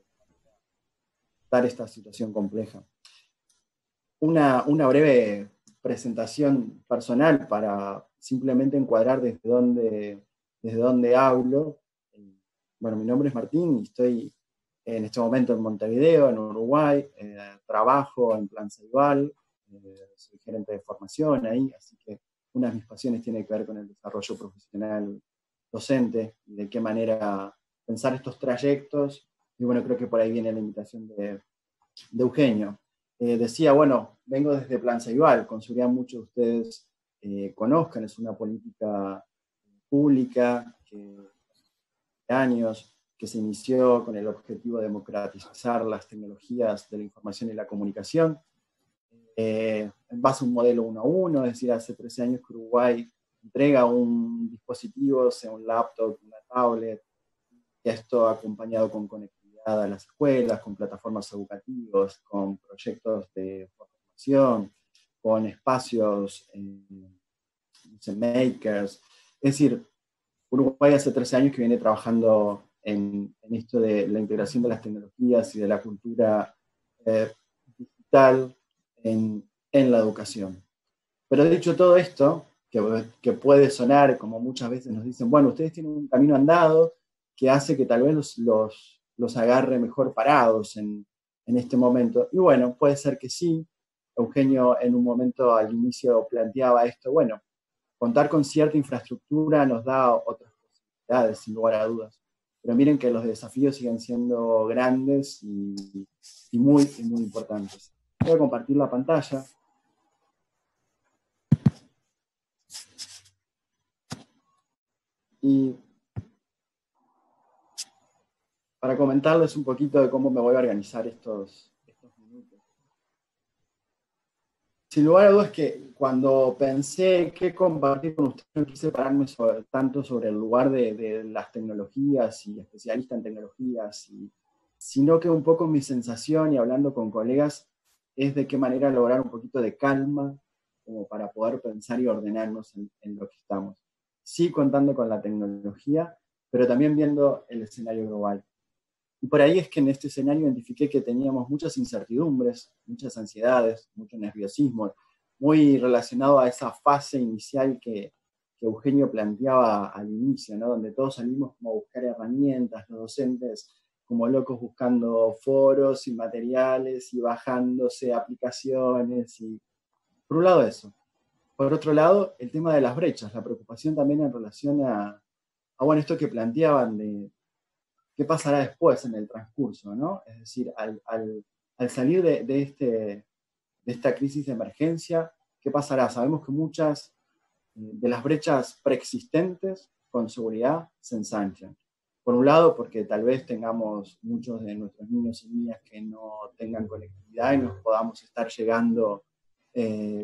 dar esta situación compleja. Una breve presentación personal para simplemente encuadrar desde dónde hablo. Bueno, mi nombre es Martín y estoy en este momento en Montevideo, en Uruguay. Trabajo en Plan Ceibal, soy gerente de formación ahí, así que una de mis pasiones tiene que ver con el desarrollo profesional docente y de qué manera pensar estos trayectos. Y bueno, creo que por ahí viene la invitación de Eugenio. Decía, bueno, vengo desde Plan Ceibal, con seguridad muchos de ustedes conozcan, es una política pública que años que se inició con el objetivo de democratizar las tecnologías de la información y la comunicación, en base a un modelo 1 a 1, es decir, hace 13 años que Uruguay entrega un dispositivo, sea un laptop, una tablet, y esto acompañado con conectividad a las escuelas, con plataformas educativas, con proyectos de formación, con espacios makers. Es decir, Uruguay hace 13 años que viene trabajando en esto de la integración de las tecnologías y de la cultura digital en la educación. Pero dicho todo esto, que puede sonar como muchas veces nos dicen, bueno, ustedes tienen un camino andado que hace que tal vez los agarre mejor parados en este momento. Y bueno, puede ser que sí. Eugenio en un momento al inicio planteaba esto, bueno, contar con cierta infraestructura nos da otras posibilidades, sin lugar a dudas. Pero miren que los desafíos siguen siendo grandes y muy importantes. Voy a compartir la pantalla. Y para comentarles un poquito de cómo me voy a organizar estos minutos. Sin lugar a dudas que cuando pensé qué compartir con ustedes, no quise pararme tanto sobre el lugar de las tecnologías y especialista en tecnologías, sino que un poco mi sensación y hablando con colegas es de qué manera lograr un poquito de calma como para poder pensar y ordenarnos en lo que estamos. Sí contando con la tecnología, pero también viendo el escenario global. Y por ahí es que en este escenario identifiqué que teníamos muchas incertidumbres, muchas ansiedades, mucho nerviosismo, muy relacionado a esa fase inicial que Eugenio planteaba al inicio, ¿no? Donde todos salimos como a buscar herramientas, los docentes como locos buscando foros y materiales y bajándose aplicaciones. Y por un lado eso. Por otro lado, el tema de las brechas, la preocupación también en relación a bueno, esto que planteaban de qué pasará después en el transcurso, ¿no? Es decir, al salir de esta crisis de emergencia, ¿qué pasará? Sabemos que muchas de las brechas preexistentes con seguridad se ensanchan. Por un lado, porque tal vez tengamos muchos de nuestros niños y niñas que no tengan conectividad y nos podamos estar llegando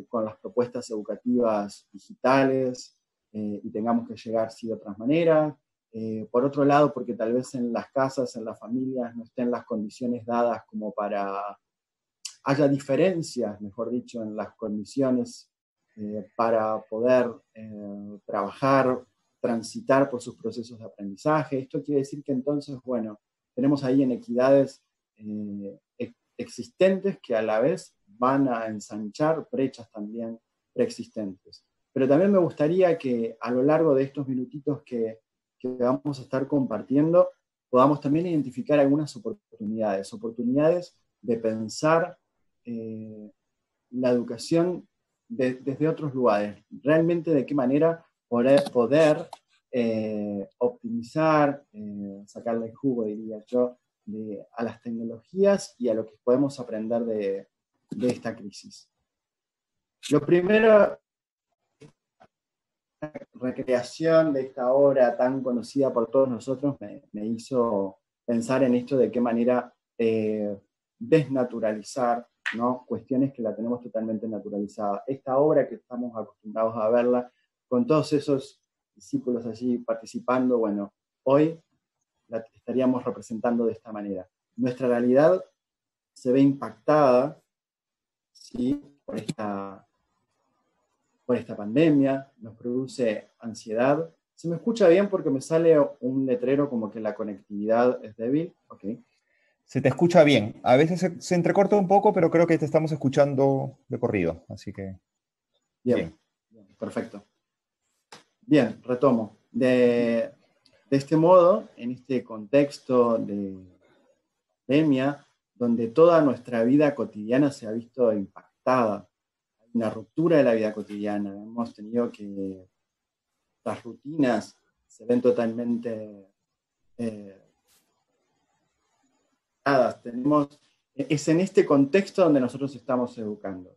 con las propuestas educativas digitales y tengamos que llegar sí de otras maneras. Por otro lado, porque tal vez en las casas, en las familias, no estén las condiciones dadas como para haya diferencias, mejor dicho, en las condiciones para poder trabajar, transitar por sus procesos de aprendizaje. Esto quiere decir que entonces, bueno, tenemos ahí inequidades existentes que a la vez van a ensanchar brechas también preexistentes. Pero también me gustaría que a lo largo de estos minutitos que vamos a estar compartiendo, podamos también identificar algunas oportunidades de pensar la educación desde otros lugares. Realmente de qué manera poder optimizar, sacarle el jugo, diría yo, a las tecnologías y a lo que podemos aprender de esta crisis. Lo primero, la recreación de esta obra tan conocida por todos nosotros me hizo pensar en esto de qué manera desnaturalizar, ¿no? Cuestiones que la tenemos totalmente naturalizada. Esta obra que estamos acostumbrados a verla, con todos esos discípulos allí participando, bueno, hoy la estaríamos representando de esta manera. Nuestra realidad se ve impactada, ¿sí? por esta pandemia, nos produce ansiedad. ¿Se me escucha bien porque me sale un letrero como que la conectividad es débil? Ok. Se te escucha bien. A veces se entrecorta un poco, pero creo que te estamos escuchando de corrido, así que... Bien. Perfecto. Bien, retomo. De este modo, en este contexto de pandemia, donde toda nuestra vida cotidiana se ha visto impactada, hay una ruptura de la vida cotidiana, hemos tenido que las rutinas se ven totalmente es en este contexto donde nosotros estamos educando.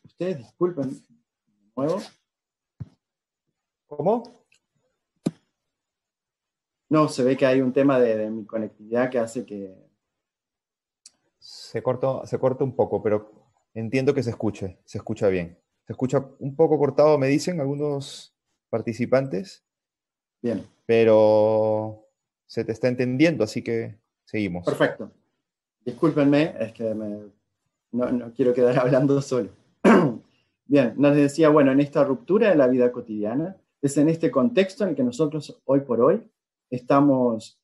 Ustedes disculpen, de nuevo. ¿Cómo? No, se ve que hay un tema de mi conectividad que hace que... Se corta un poco, pero entiendo que se escucha bien. Se escucha un poco cortado, me dicen algunos participantes. Bien. Pero se te está entendiendo, así que seguimos. Perfecto. Discúlpenme, es que no quiero quedar hablando solo. Bien, nos decía, bueno, en esta ruptura de la vida cotidiana, es en este contexto en el que nosotros hoy por hoy estamos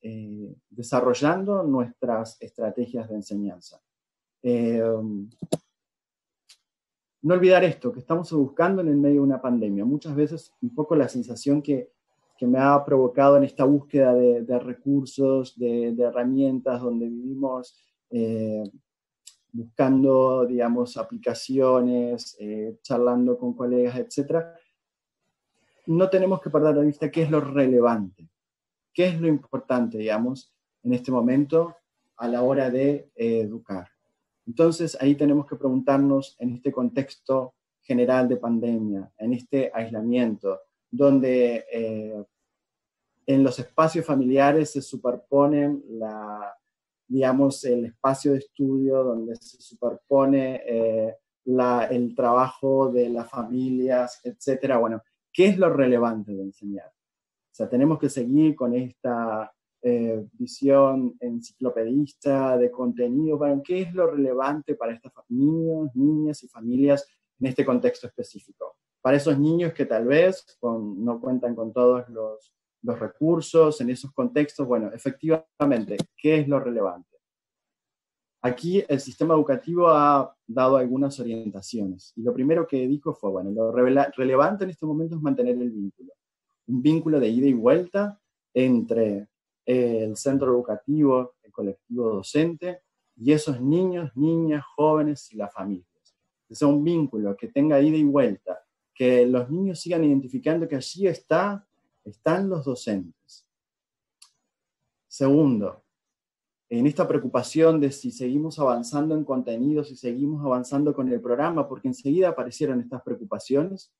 desarrollando nuestras estrategias de enseñanza. No olvidar esto, que estamos buscando en el medio de una pandemia. Muchas veces un poco la sensación que me ha provocado en esta búsqueda de recursos, de herramientas, donde vivimos buscando, digamos, aplicaciones, charlando con colegas, etc. No tenemos que perder de vista qué es lo relevante, qué es lo importante, digamos, en este momento a la hora de educar. Entonces, ahí tenemos que preguntarnos en este contexto general de pandemia, en este aislamiento, donde en los espacios familiares se superponen digamos, el espacio de estudio, donde se superpone el trabajo de las familias, etc. Bueno, ¿qué es lo relevante de enseñar? O sea, tenemos que seguir con esta visión enciclopedista de contenido. Bueno, ¿qué es lo relevante para estos niños, niñas y familias en este contexto específico? Para esos niños que tal vez no cuentan con todos los recursos en esos contextos, bueno, efectivamente, ¿qué es lo relevante? Aquí el sistema educativo ha dado algunas orientaciones. Y lo primero que dijo fue, bueno, lo relevante en este momento es mantener el vínculo. Un vínculo de ida y vuelta entre el centro educativo, el colectivo docente, y esos niños, niñas, jóvenes y las familias. Que sea un vínculo que tenga ida y vuelta, que los niños sigan identificando que allí están los docentes. Segundo, en esta preocupación de si seguimos avanzando en contenidos, si seguimos avanzando con el programa, porque enseguida aparecieron estas preocupaciones,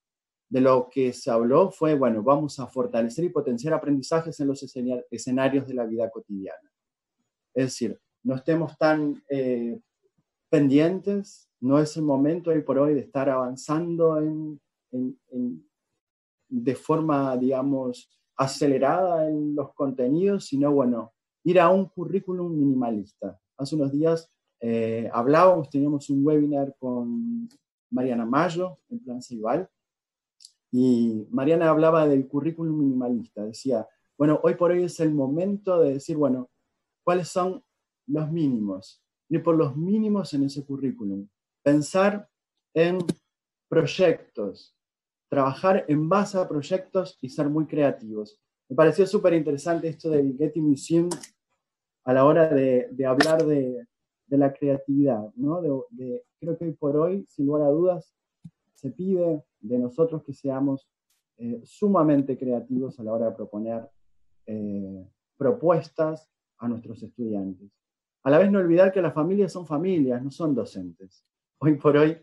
de lo que se habló fue, bueno, vamos a fortalecer y potenciar aprendizajes en los escenarios de la vida cotidiana. Es decir, no estemos tan pendientes, no es el momento hoy por hoy de estar avanzando de forma, digamos, acelerada en los contenidos, sino, bueno, ir a un currículum minimalista. Hace unos días teníamos un webinar con Mariana Mayo, en Plan Ceibal, y Mariana hablaba del currículum minimalista. Decía, bueno, hoy por hoy es el momento de decir, bueno, ¿cuáles son los mínimos? Ir por los mínimos en ese currículum. Pensar en proyectos, trabajar en base a proyectos y ser muy creativos. Me pareció súper interesante esto del Getty Museum a la hora de hablar de la creatividad, ¿no? Creo que hoy por hoy, sin lugar a dudas, se pide de nosotros que seamos sumamente creativos a la hora de proponer propuestas a nuestros estudiantes. A la vez no olvidar que las familias son familias, no son docentes. Hoy por hoy,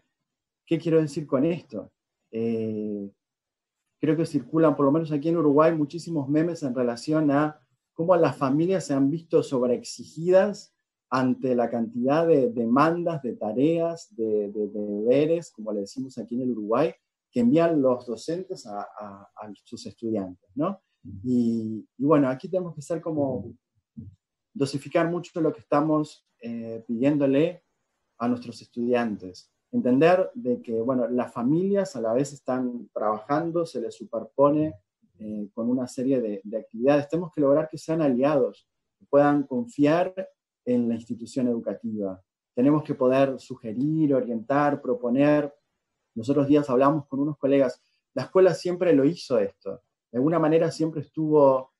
¿qué quiero decir con esto? Creo que circulan, por lo menos aquí en Uruguay, muchísimos memes en relación a cómo las familias se han visto sobreexigidas ante la cantidad de demandas, de tareas, de deberes, como le decimos aquí en el Uruguay, que envían los docentes a sus estudiantes, ¿no? Y bueno, aquí tenemos que ser como dosificar mucho lo que estamos pidiéndole a nuestros estudiantes. Entender de que, bueno, las familias a la vez están trabajando, se les superpone con una serie de actividades. Tenemos que lograr que sean aliados, que puedan confiar en la institución educativa. Tenemos que poder sugerir, orientar, proponer. Los otros días hablamos con unos colegas, la escuela siempre lo hizo esto. De alguna manera siempre estuvo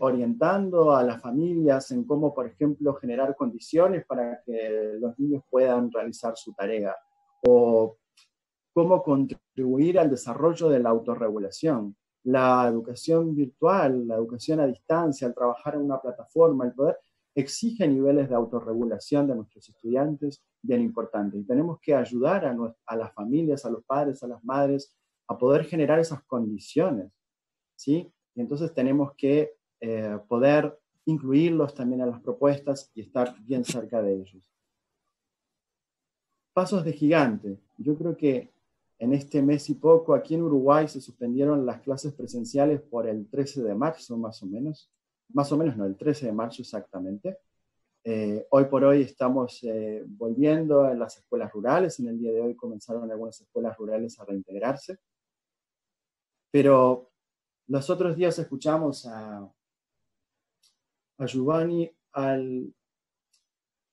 orientando a las familias en cómo, por ejemplo, generar condiciones para que los niños puedan realizar su tarea, o cómo contribuir al desarrollo de la autorregulación. La educación virtual, la educación a distancia, el trabajar en una plataforma, el poder, exige niveles de autorregulación de nuestros estudiantes bien importantes. Y tenemos que ayudar a las familias, a los padres, a las madres, a poder generar esas condiciones, ¿sí? Y entonces tenemos que poder incluirlos también a las propuestas y estar bien cerca de ellos. Pasos de gigante. Yo creo que en este mes y poco, aquí en Uruguay se suspendieron las clases presenciales por el 13 de marzo, más o menos. Más o menos, no, el 13 de marzo exactamente. Hoy por hoy estamos volviendo en las escuelas rurales. En el día de hoy comenzaron algunas escuelas rurales a reintegrarse. Pero los otros días escuchamos a Giovanni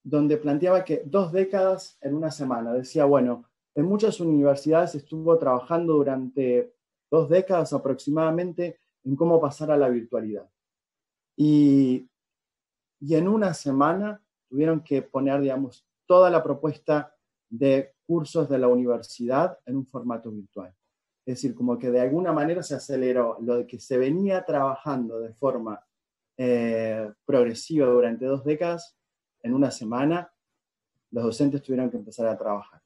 donde planteaba que 2 décadas en una semana. Decía, bueno, en muchas universidades estuvo trabajando durante 2 décadas aproximadamente en cómo pasar a la virtualidad. Y en una semana tuvieron que poner, digamos, toda la propuesta de cursos de la universidad en un formato virtual. Es decir, como que de alguna manera se aceleró lo que se venía trabajando de forma progresiva durante 2 décadas. En una semana los docentes tuvieron que empezar a trabajar.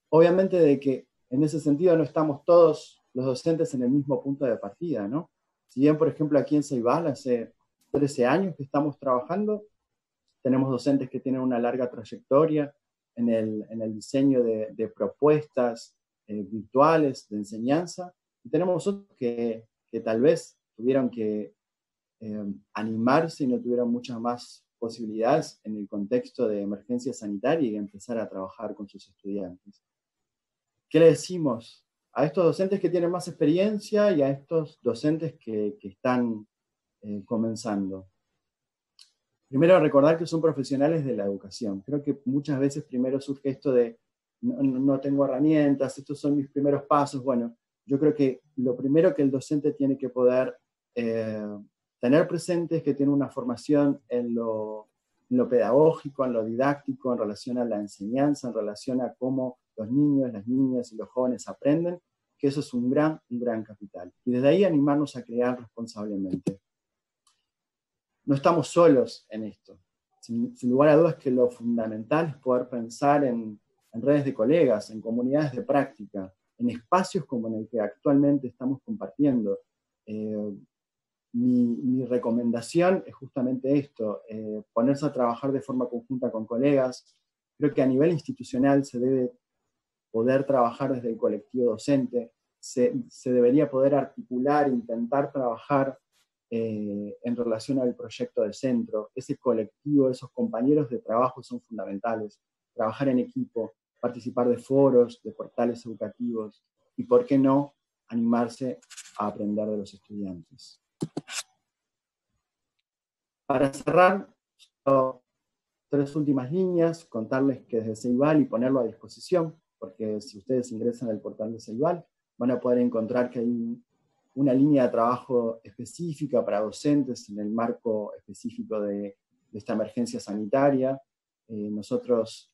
Obviamente de que en ese sentido no estamos todos los docentes en el mismo punto de partida, ¿no? Si bien, por ejemplo, aquí en Ceibal hace 13 años que estamos trabajando, tenemos docentes que tienen una larga trayectoria en el diseño de propuestas virtuales de enseñanza, y tenemos otros que tal vez tuvieron que animarse y no tuvieron muchas más posibilidades en el contexto de emergencia sanitaria y empezar a trabajar con sus estudiantes. ¿Qué le decimos a estos docentes que tienen más experiencia y a estos docentes que están comenzando? Primero, recordar que son profesionales de la educación. Creo que muchas veces primero surge esto de no tengo herramientas, estos son mis primeros pasos. Bueno, yo creo que lo primero que el docente tiene que poder tener presente es que tiene una formación en lo pedagógico, en lo didáctico, en relación a la enseñanza, en relación a cómo los niños, las niñas y los jóvenes aprenden, que eso es un gran capital. Y desde ahí animarnos a crear responsablemente. No estamos solos en esto. Sin lugar a dudas que lo fundamental es poder pensar en redes de colegas, en comunidades de práctica, en espacios como en el que actualmente estamos compartiendo. Mi recomendación es justamente esto, ponerse a trabajar de forma conjunta con colegas. Creo que a nivel institucional se debe poder trabajar desde el colectivo docente, se debería poder articular, intentar trabajar en relación al proyecto de centro. Ese colectivo, esos compañeros de trabajo son fundamentales. Trabajar en equipo, participar de foros, de portales educativos, y por qué no, animarse a aprender de los estudiantes. Para cerrar, 3 últimas líneas, contarles que desde Ceibal y ponerlo a disposición, porque si ustedes ingresan al portal de Ceibal, van a poder encontrar que hay una línea de trabajo específica para docentes en el marco específico de esta emergencia sanitaria. Nosotros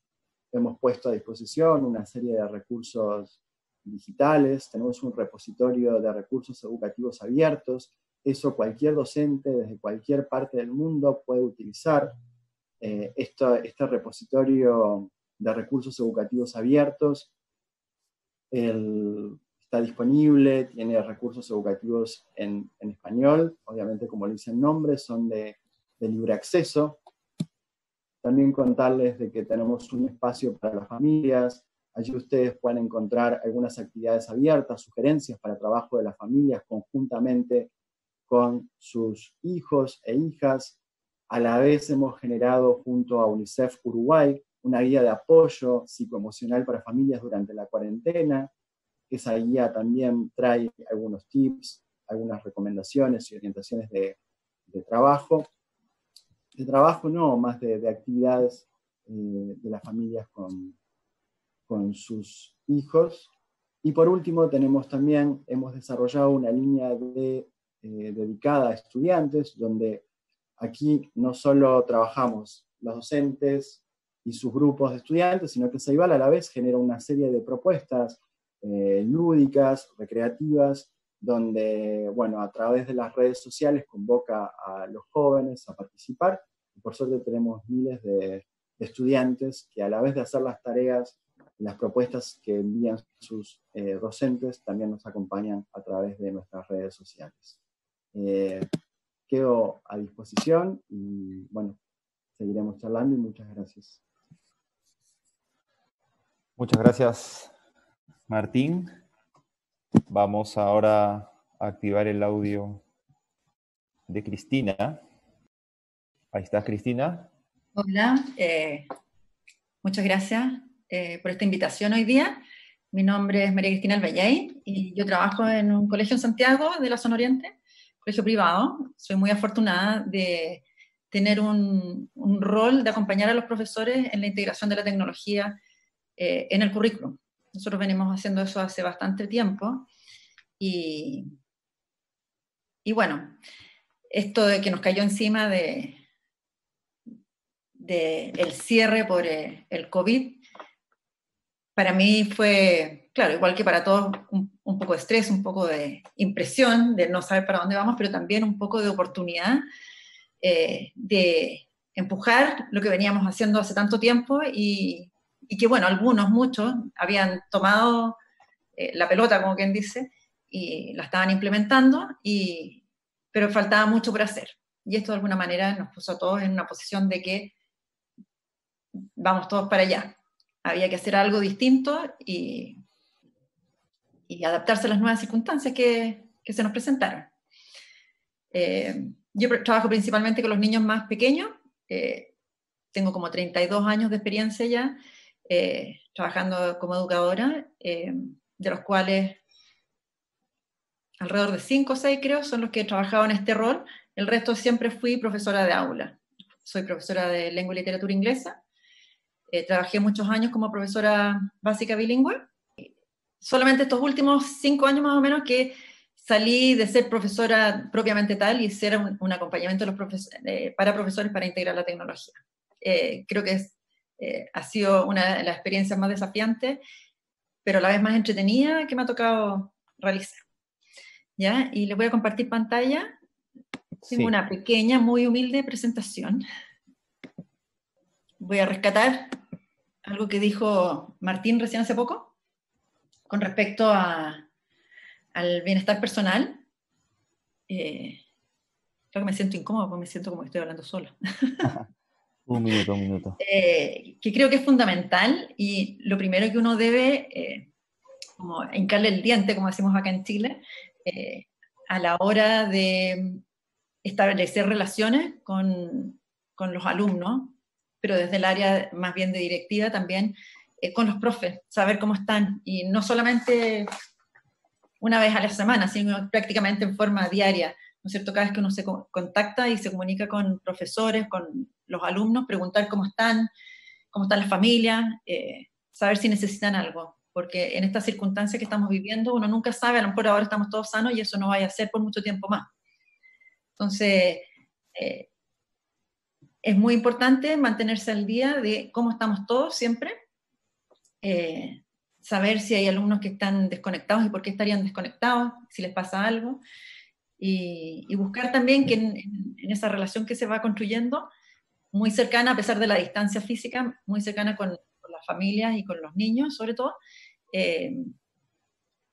hemos puesto a disposición una serie de recursos digitales, tenemos un repositorio de recursos educativos abiertos. Eso cualquier docente desde cualquier parte del mundo puede utilizar. Este repositorio de recursos educativos abiertos está disponible, tiene recursos educativos en español, obviamente como le dice el nombre, son de libre acceso. También contarles de que tenemos un espacio para las familias. Allí ustedes pueden encontrar algunas actividades abiertas, sugerencias para trabajo de las familias conjuntamente con sus hijos e hijas. A la vez hemos generado junto a UNICEF Uruguay una guía de apoyo psicoemocional para familias durante la cuarentena. Esa guía también trae algunos tips, algunas recomendaciones y orientaciones de trabajo. De trabajo no, más de actividades de las familias con sus hijos. Y por último hemos desarrollado una línea dedicada a estudiantes, donde aquí no solo trabajamos los docentes y sus grupos de estudiantes, sino que Ceibal a la vez genera una serie de propuestas lúdicas, recreativas, donde, bueno, a través de las redes sociales convoca a los jóvenes a participar. Y por suerte tenemos miles de estudiantes que a la vez de hacer las tareas y las propuestas que envían sus docentes, también nos acompañan a través de nuestras redes sociales. Quedo a disposición y, bueno, seguiremos charlando y muchas gracias. Muchas gracias, Martín. Vamos ahora a activar el audio de Cristina. Ahí está, Cristina. Hola, muchas gracias por esta invitación hoy día. Mi nombre es María Cristina Albellay y yo trabajo en un colegio en Santiago de la zona oriente, colegio privado. Soy muy afortunada de tener un rol de acompañar a los profesores en la integración de la tecnología en el currículum. Nosotros venimos haciendo eso hace bastante tiempo y bueno, esto de que nos cayó encima del cierre por el COVID, para mí fue, claro, igual que para todos, un poco de estrés, un poco de impresión de no saber para dónde vamos, pero también un poco de oportunidad de empujar lo que veníamos haciendo hace tanto tiempo y que, bueno, algunos, muchos, habían tomado la pelota, como quien dice, y la estaban implementando, pero faltaba mucho por hacer. Y esto de alguna manera nos puso a todos en una posición de que vamos todos para allá. Había que hacer algo distinto y adaptarse a las nuevas circunstancias que se nos presentaron. Yo trabajo principalmente con los niños más pequeños. Tengo como 32 años de experiencia ya trabajando como educadora, de los cuales alrededor de 5 o 6 creo son los que he trabajado en este rol. El resto siempre fui profesora de aula. Soy profesora de lengua y literatura inglesa. Trabajé muchos años como profesora básica bilingüe. Solamente estos últimos 5 años más o menos que salí de ser profesora propiamente tal y ser un acompañamiento de los para profesores para integrar la tecnología. Creo que ha sido una de las experiencias más desafiantes, pero a la vez más entretenida que me ha tocado realizar. ¿Ya? Y les voy a compartir pantalla. Tengo una pequeña, muy humilde presentación. Voy a rescatar algo que dijo Martín recién hace poco, con respecto al bienestar personal. Creo que me siento incómodo porque me siento como que estoy hablando sola. Un minuto. Que creo que es fundamental y lo primero que uno debe, como hincarle el diente, como decimos acá en Chile, a la hora de establecer relaciones con los alumnos, pero desde el área más bien de directiva también, con los profes, saber cómo están, y no solamente una vez a la semana, sino prácticamente en forma diaria, ¿no es cierto? Cada vez que uno se contacta y se comunica con profesores, con los alumnos, preguntar cómo están las familias, saber si necesitan algo, porque en estas circunstancias que estamos viviendo, uno nunca sabe, a lo mejor ahora estamos todos sanos y eso no vaya a ser por mucho tiempo más. Entonces, es muy importante mantenerse al día de cómo estamos todos siempre, saber si hay alumnos que están desconectados y por qué estarían desconectados, si les pasa algo, y buscar también que en esa relación que se va construyendo, muy cercana, a pesar de la distancia física, muy cercana con las familias y con los niños, sobre todo, que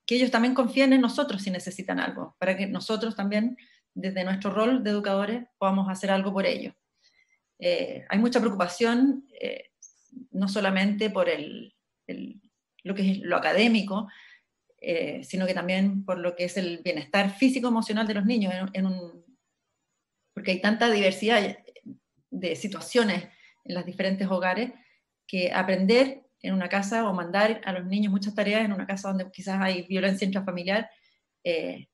ellos también confíen en nosotros si necesitan algo, para que nosotros también, desde nuestro rol de educadores, podamos hacer algo por ellos. Hay mucha preocupación, no solamente por lo que es lo académico, sino que también por lo que es el bienestar físico-emocional de los niños, porque hay tanta diversidad de situaciones en los diferentes hogares, que aprender en una casa o mandar a los niños muchas tareas en una casa donde quizás hay violencia intrafamiliar, hay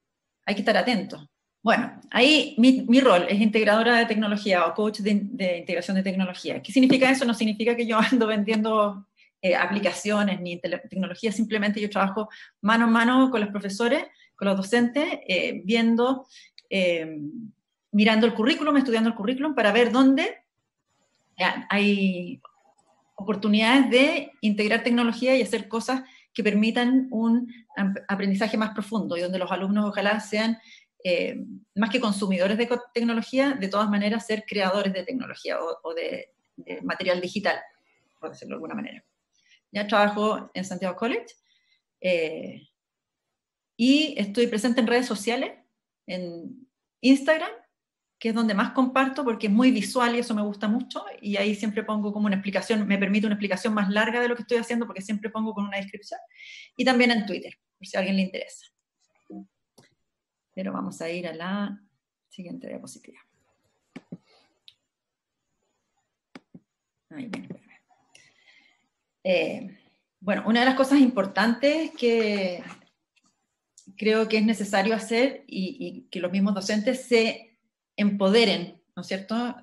que estar atentos. Bueno, ahí mi rol es integradora de tecnología o coach de integración de tecnología. ¿Qué significa eso? No significa que yo ando vendiendo aplicaciones ni tecnología, simplemente yo trabajo mano a mano con los profesores, con los docentes, mirando el currículum, estudiando el currículum para ver dónde hay oportunidades de integrar tecnología y hacer cosas que permitan un aprendizaje más profundo y donde los alumnos ojalá sean más que consumidores de tecnología, de todas maneras ser creadores de tecnología o de material digital, por decirlo de alguna manera. Ya trabajo en Santiago College y estoy presente en redes sociales, en Instagram, que es donde más comparto porque es muy visual y eso me gusta mucho, y ahí siempre pongo como una explicación, me permite una explicación más larga de lo que estoy haciendo porque siempre pongo con una descripción, y también en Twitter, por si a alguien le interesa. Pero vamos a ir a la siguiente diapositiva. Ahí viene. Bueno, una de las cosas importantes que creo que es necesario hacer y que los mismos docentes se empoderen, ¿no es cierto?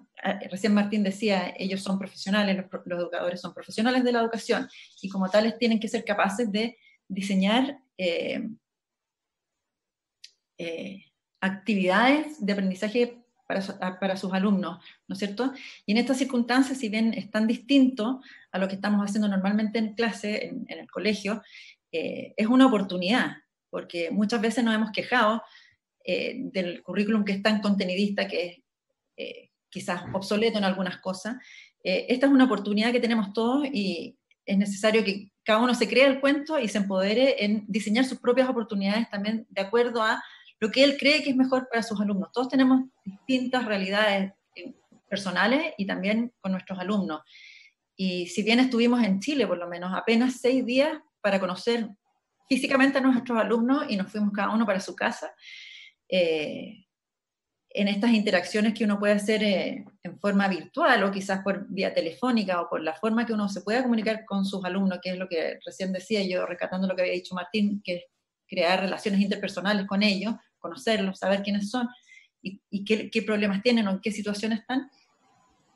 Recién Martín decía, ellos son profesionales, los educadores son profesionales de la educación, y como tales tienen que ser capaces de diseñar actividades de aprendizaje para sus alumnos, ¿no es cierto? Y en estas circunstancias, si bien es tan distinto a lo que estamos haciendo normalmente en clase, en el colegio, es una oportunidad, porque muchas veces nos hemos quejado del currículum que es tan contenidista, que es quizás obsoleto en algunas cosas. Esta es una oportunidad que tenemos todos y es necesario que cada uno se crea el cuento y se empodere en diseñar sus propias oportunidades también de acuerdo a lo que él cree que es mejor para sus alumnos. Todos tenemos distintas realidades personales y también con nuestros alumnos. Y si bien estuvimos en Chile, por lo menos, apenas 6 días para conocer físicamente a nuestros alumnos y nos fuimos cada uno para su casa, en estas interacciones que uno puede hacer en forma virtual o quizás por vía telefónica o por la forma que uno se pueda comunicar con sus alumnos, que es lo que recién decía yo, rescatando lo que había dicho Martín, que es crear relaciones interpersonales con ellos, conocerlos, saber quiénes son y qué problemas tienen o en qué situaciones están.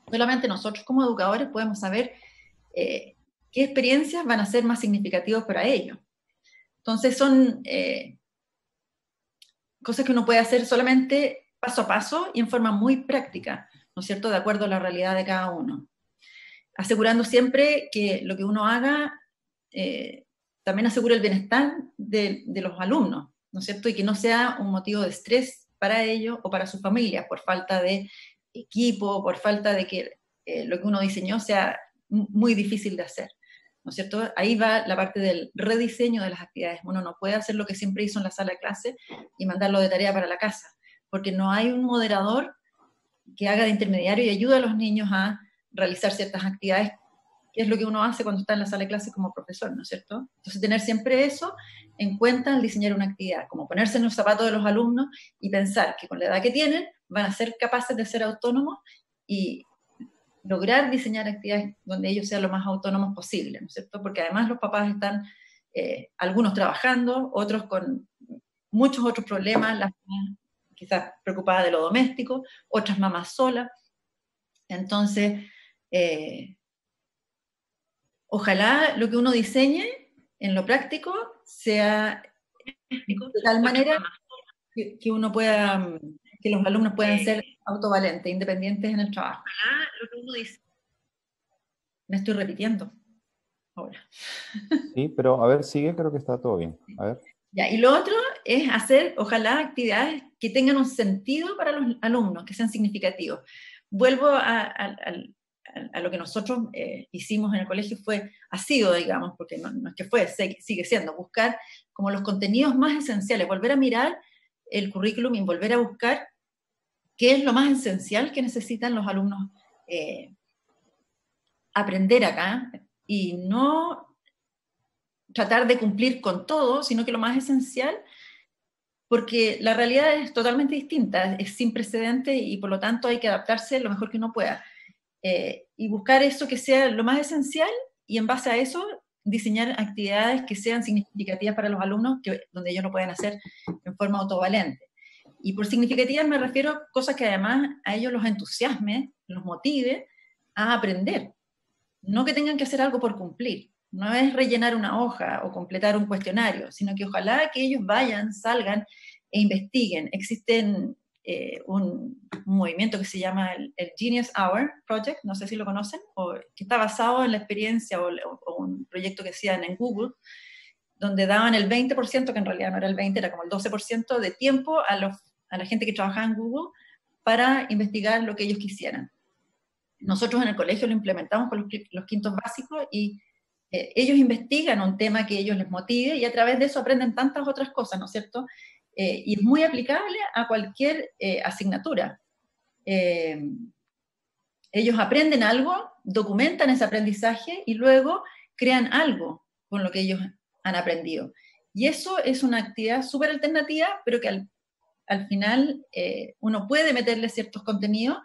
Solamente nosotros como educadores podemos saber qué experiencias van a ser más significativas para ellos. Entonces son cosas que uno puede hacer solamente paso a paso y en forma muy práctica, ¿no es cierto?, de acuerdo a la realidad de cada uno. Asegurando siempre que lo que uno haga también asegure el bienestar de los alumnos, ¿no es cierto?, y que no sea un motivo de estrés para ellos o para sus familias, por falta de equipo, por falta de que lo que uno diseñó sea muy difícil de hacer, ¿no es cierto? Ahí va la parte del rediseño de las actividades. Uno no puede hacer lo que siempre hizo en la sala de clase y mandarlo de tarea para la casa, porque no hay un moderador que haga de intermediario y ayude a los niños a realizar ciertas actividades, que es lo que uno hace cuando está en la sala de clase como profesor, ¿no es cierto? Entonces tener siempre eso en cuenta al diseñar una actividad, como ponerse en los zapatos de los alumnos y pensar que con la edad que tienen van a ser capaces de ser autónomos y lograr diseñar actividades donde ellos sean lo más autónomos posible, ¿no es cierto? Porque además los papás están, algunos trabajando, otros con muchos otros problemas, las mamás quizás preocupadas de lo doméstico, otras mamás solas. Entonces, ojalá lo que uno diseñe en lo práctico sea de tal manera que uno pueda, que los alumnos puedan ser autovalentes, independientes en el trabajo. Ojalá lo que uno dice. Me estoy repitiendo ahora. Sí, pero a ver, sigue, creo que está todo bien. A ver. Ya, y lo otro es hacer, ojalá, actividades que tengan un sentido para los alumnos, que sean significativos. Vuelvo a lo que nosotros hicimos en el colegio, ha sido, digamos, porque no es que fue, sigue siendo, buscar como los contenidos más esenciales, volver a mirar el currículum y volver a buscar qué es lo más esencial que necesitan los alumnos aprender acá, y no tratar de cumplir con todo, sino que lo más esencial, porque la realidad es totalmente distinta, es sin precedente y por lo tanto hay que adaptarse lo mejor que uno pueda. Y buscar eso que sea lo más esencial y en base a eso diseñar actividades que sean significativas para los alumnos, donde ellos lo puedan hacer en forma autovalente. Y por significativas me refiero a cosas que además a ellos los entusiasme, los motive a aprender. No que tengan que hacer algo por cumplir. No es rellenar una hoja o completar un cuestionario, sino que ojalá que ellos vayan, salgan e investiguen. Existen un movimiento que se llama el Genius Hour Project, no sé si lo conocen, que está basado en la experiencia o un proyecto que hacían en Google, donde daban el 20%, que en realidad no era el 20%, era como el 12% de tiempo a la gente que trabajaba en Google para investigar lo que ellos quisieran. Nosotros en el colegio lo implementamos con los quintos básicos y ellos investigan un tema que a ellos les motive y a través de eso aprenden tantas otras cosas, ¿no es cierto? Y es muy aplicable a cualquier asignatura. Ellos aprenden algo, documentan ese aprendizaje y luego crean algo con lo que ellos han aprendido. Y eso es una actividad súper alternativa, pero que al final uno puede meterle ciertos contenidos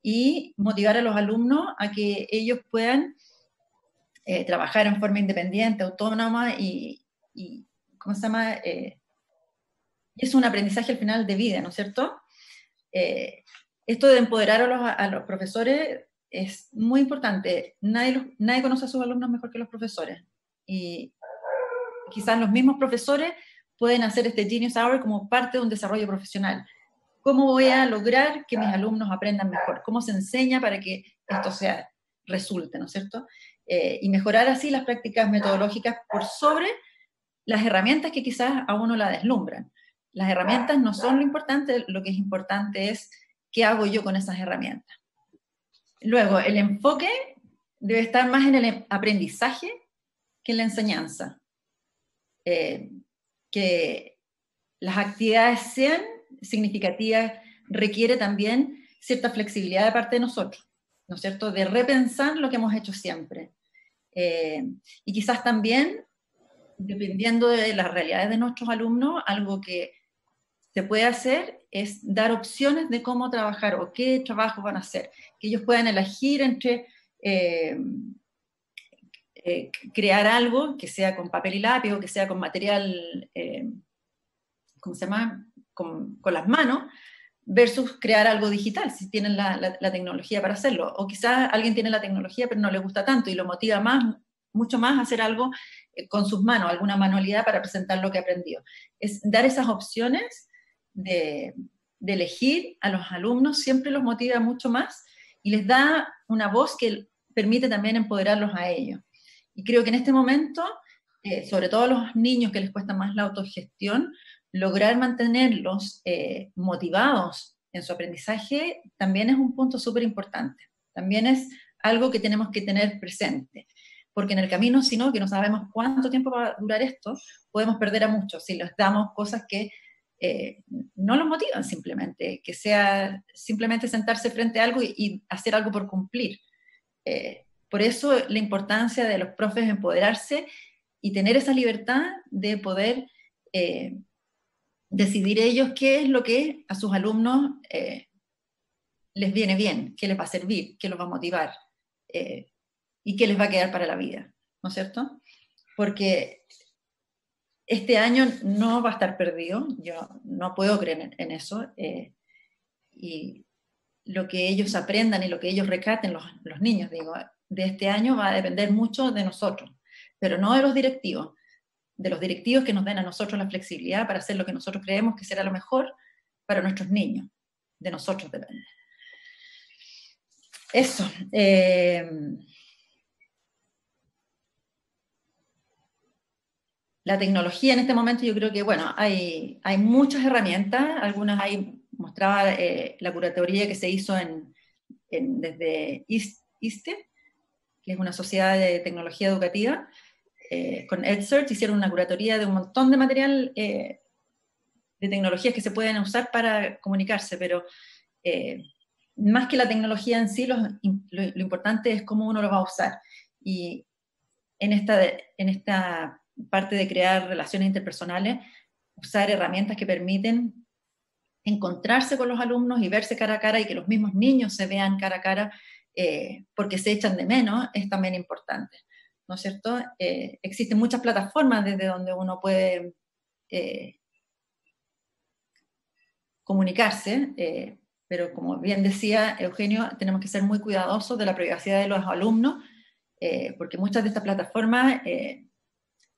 y motivar a los alumnos a que ellos puedan trabajar en forma independiente, autónoma y ¿cómo se llama? Es un aprendizaje al final de vida, ¿no es cierto? Esto de empoderar a los profesores es muy importante. Nadie conoce a sus alumnos mejor que los profesores. Y quizás los mismos profesores pueden hacer este Genius Hour como parte de un desarrollo profesional. ¿Cómo voy a lograr que mis alumnos aprendan mejor? ¿Cómo se enseña para que esto resulte, ¿no es cierto? Y mejorar así las prácticas metodológicas por sobre las herramientas que quizás a uno la deslumbran. Las herramientas no son lo importante, lo que es importante es qué hago yo con esas herramientas. Luego, el enfoque debe estar más en el aprendizaje que en la enseñanza. Que las actividades sean significativas requiere también cierta flexibilidad de parte de nosotros, ¿no es cierto? De repensar lo que hemos hecho siempre. Y quizás también, dependiendo de las realidades de nuestros alumnos, algo que se puede hacer es dar opciones de cómo trabajar o qué trabajo van a hacer, que ellos puedan elegir entre crear algo que sea con papel y lápiz o que sea con material, ¿cómo se llama?, con las manos, versus crear algo digital, si tienen la tecnología para hacerlo. O quizás alguien tiene la tecnología pero no le gusta tanto y lo motiva mucho más a hacer algo con sus manos, alguna manualidad para presentar lo que aprendió. Es dar esas opciones de elegir a los alumnos, siempre los motiva mucho más y les da una voz que permite también empoderarlos a ellos. Y creo que en este momento, sobre todo a los niños que les cuesta más la autogestión, lograr mantenerlos motivados en su aprendizaje también es un punto súper importante. También es algo que tenemos que tener presente. Porque en el camino, si no, que no sabemos cuánto tiempo va a durar esto, podemos perder a muchos si les damos cosas que no los motivan simplemente, que sea simplemente sentarse frente a algo y hacer algo por cumplir. Por eso la importancia de los profes empoderarse y tener esa libertad de poder decidir ellos qué es lo que a sus alumnos les viene bien, qué les va a servir, qué los va a motivar y qué les va a quedar para la vida, ¿no es cierto? Porque este año no va a estar perdido, yo no puedo creer en eso, y lo que ellos aprendan y lo que ellos rescaten, los niños, digo, de este año va a depender mucho de nosotros, pero no de los directivos que nos den a nosotros la flexibilidad para hacer lo que nosotros creemos que será lo mejor para nuestros niños. De nosotros depende. Eso. La tecnología en este momento yo creo que, bueno, hay muchas herramientas, algunas hay, mostraba la curatoría que se hizo desde ISTE, que es una sociedad de tecnología educativa, con EdSearch hicieron una curatoría de un montón de material de tecnologías que se pueden usar para comunicarse, pero más que la tecnología en sí, lo importante es cómo uno lo va a usar. Y en esta parte de crear relaciones interpersonales, usar herramientas que permiten encontrarse con los alumnos y verse cara a cara y que los mismos niños se vean cara a cara porque se echan de menos, es también importante, ¿no es cierto? Existen muchas plataformas desde donde uno puede comunicarse, pero como bien decía Eugenio, tenemos que ser muy cuidadosos de la privacidad de los alumnos, porque muchas de estas plataformas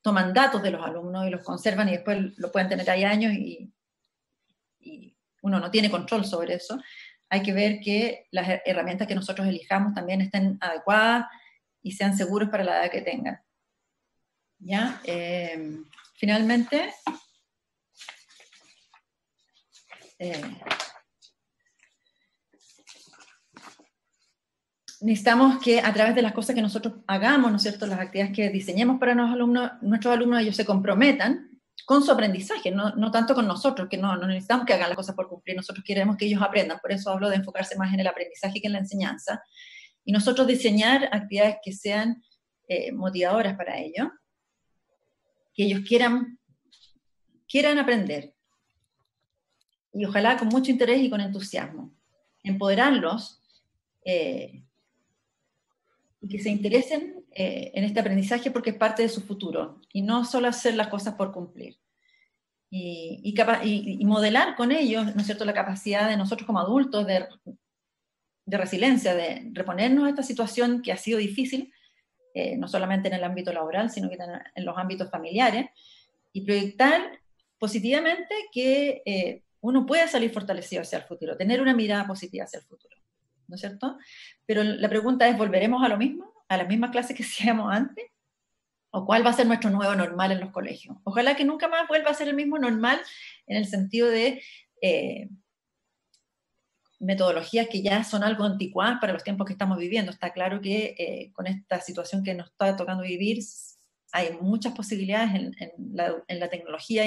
toman datos de los alumnos y los conservan y después lo pueden tener ahí años y uno no tiene control sobre eso. Hay que ver que las herramientas que nosotros elijamos también estén adecuadas y sean seguros para la edad que tengan. ¿Ya? Finalmente, necesitamos que a través de las cosas que nosotros hagamos, ¿no es cierto?, las actividades que diseñemos para nuestros alumnos, ellos se comprometan con su aprendizaje, no tanto con nosotros, que no necesitamos que hagan las cosas por cumplir, nosotros queremos que ellos aprendan, por eso hablo de enfocarse más en el aprendizaje que en la enseñanza, y nosotros diseñar actividades que sean motivadoras para ellos, que ellos quieran aprender, y ojalá con mucho interés y con entusiasmo. Empoderarlos y que se interesen en este aprendizaje porque es parte de su futuro, y no solo hacer las cosas por cumplir. Y modelar con ellos, ¿no es cierto?, la capacidad de nosotros como adultos de resiliencia, de reponernos a esta situación que ha sido difícil, no solamente en el ámbito laboral, sino que también en los ámbitos familiares, y proyectar positivamente que uno puede salir fortalecido hacia el futuro, tener una mirada positiva hacia el futuro, ¿no es cierto? Pero la pregunta es, ¿volveremos a lo mismo? ¿A las mismas clases que hacíamos antes? ¿O cuál va a ser nuestro nuevo normal en los colegios? Ojalá que nunca más vuelva a ser el mismo normal en el sentido de metodologías que ya son algo anticuadas para los tiempos que estamos viviendo. Está claro que con esta situación que nos está tocando vivir, hay muchas posibilidades en la tecnología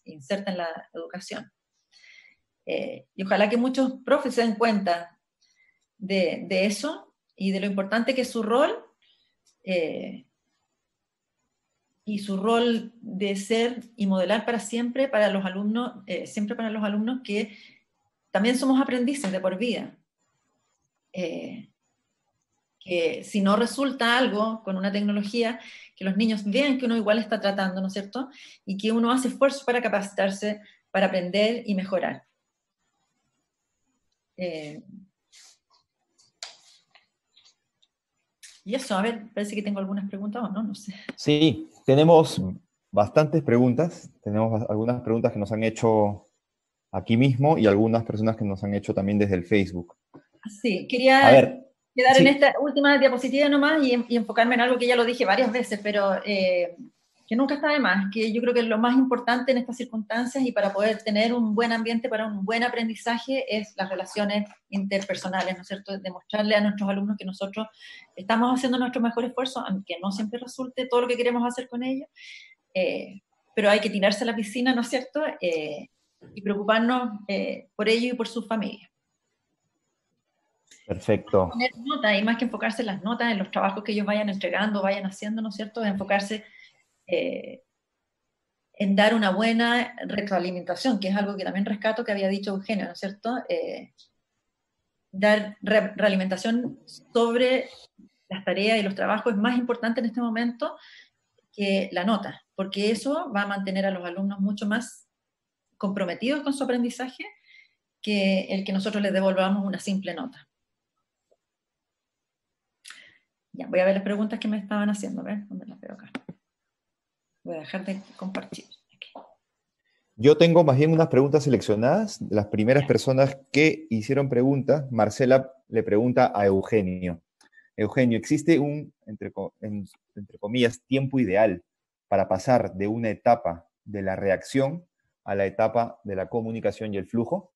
inserta en la educación. Y ojalá que muchos profes se den cuenta de eso y de lo importante que es su rol, y su rol de ser y modelar para siempre para los alumnos, que también somos aprendices de por vida. Que si no resulta algo con una tecnología, que los niños vean que uno igual está tratando, ¿no es cierto? Y que uno hace esfuerzos para capacitarse, para aprender y mejorar. Y eso, a ver, parece que tengo algunas preguntas o no, no sé. Sí, tenemos bastantes preguntas. Tenemos algunas preguntas que nos han hecho aquí mismo y algunas personas que nos han hecho también desde el Facebook. Sí, quería quedar en esta última diapositiva nomás y enfocarme en algo que ya lo dije varias veces, pero que nunca está de más, que yo creo que lo más importante en estas circunstancias y para poder tener un buen ambiente para un buen aprendizaje es las relaciones interpersonales, ¿no es cierto? Demostrarle a nuestros alumnos que nosotros estamos haciendo nuestro mejor esfuerzo, aunque no siempre resulte todo lo que queremos hacer con ellos, pero hay que tirarse a la piscina, ¿no es cierto? Y preocuparnos por ellos y por sus familias. Perfecto. Poner nota, y más que enfocarse en las notas, en los trabajos que ellos vayan entregando, vayan haciendo, ¿no es cierto? Enfocarse en dar una buena retroalimentación, que es algo que también rescato que había dicho Eugenio, ¿no es cierto? Dar realimentación sobre las tareas y los trabajos es más importante en este momento que la nota, porque eso va a mantener a los alumnos mucho más comprometidos con su aprendizaje que el que nosotros les devolvamos una simple nota. Ya, voy a ver las preguntas que me estaban haciendo, a ver, ¿dónde las veo acá? Voy a dejar de compartir. Okay. Yo tengo más bien unas preguntas seleccionadas. Las primeras personas que hicieron preguntas, Marcela le pregunta a Eugenio. Eugenio, ¿existe un, entre comillas, tiempo ideal para pasar de una etapa de la reacción a la etapa de la comunicación y el flujo?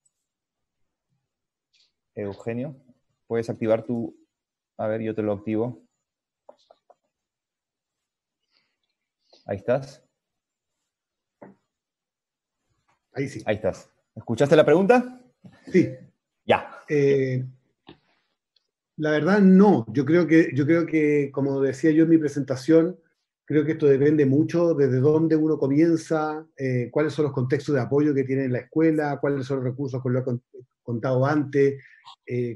Eugenio, ¿puedes activar tu...? A ver, yo te lo activo. Ahí estás. Ahí sí. Ahí estás. ¿Escuchaste la pregunta? Sí. Ya. La verdad, no. Yo creo que, como decía yo en mi presentación, creo que esto depende mucho desde dónde uno comienza, cuáles son los contextos de apoyo que tiene en la escuela, cuáles son los recursos, como lo he contado antes,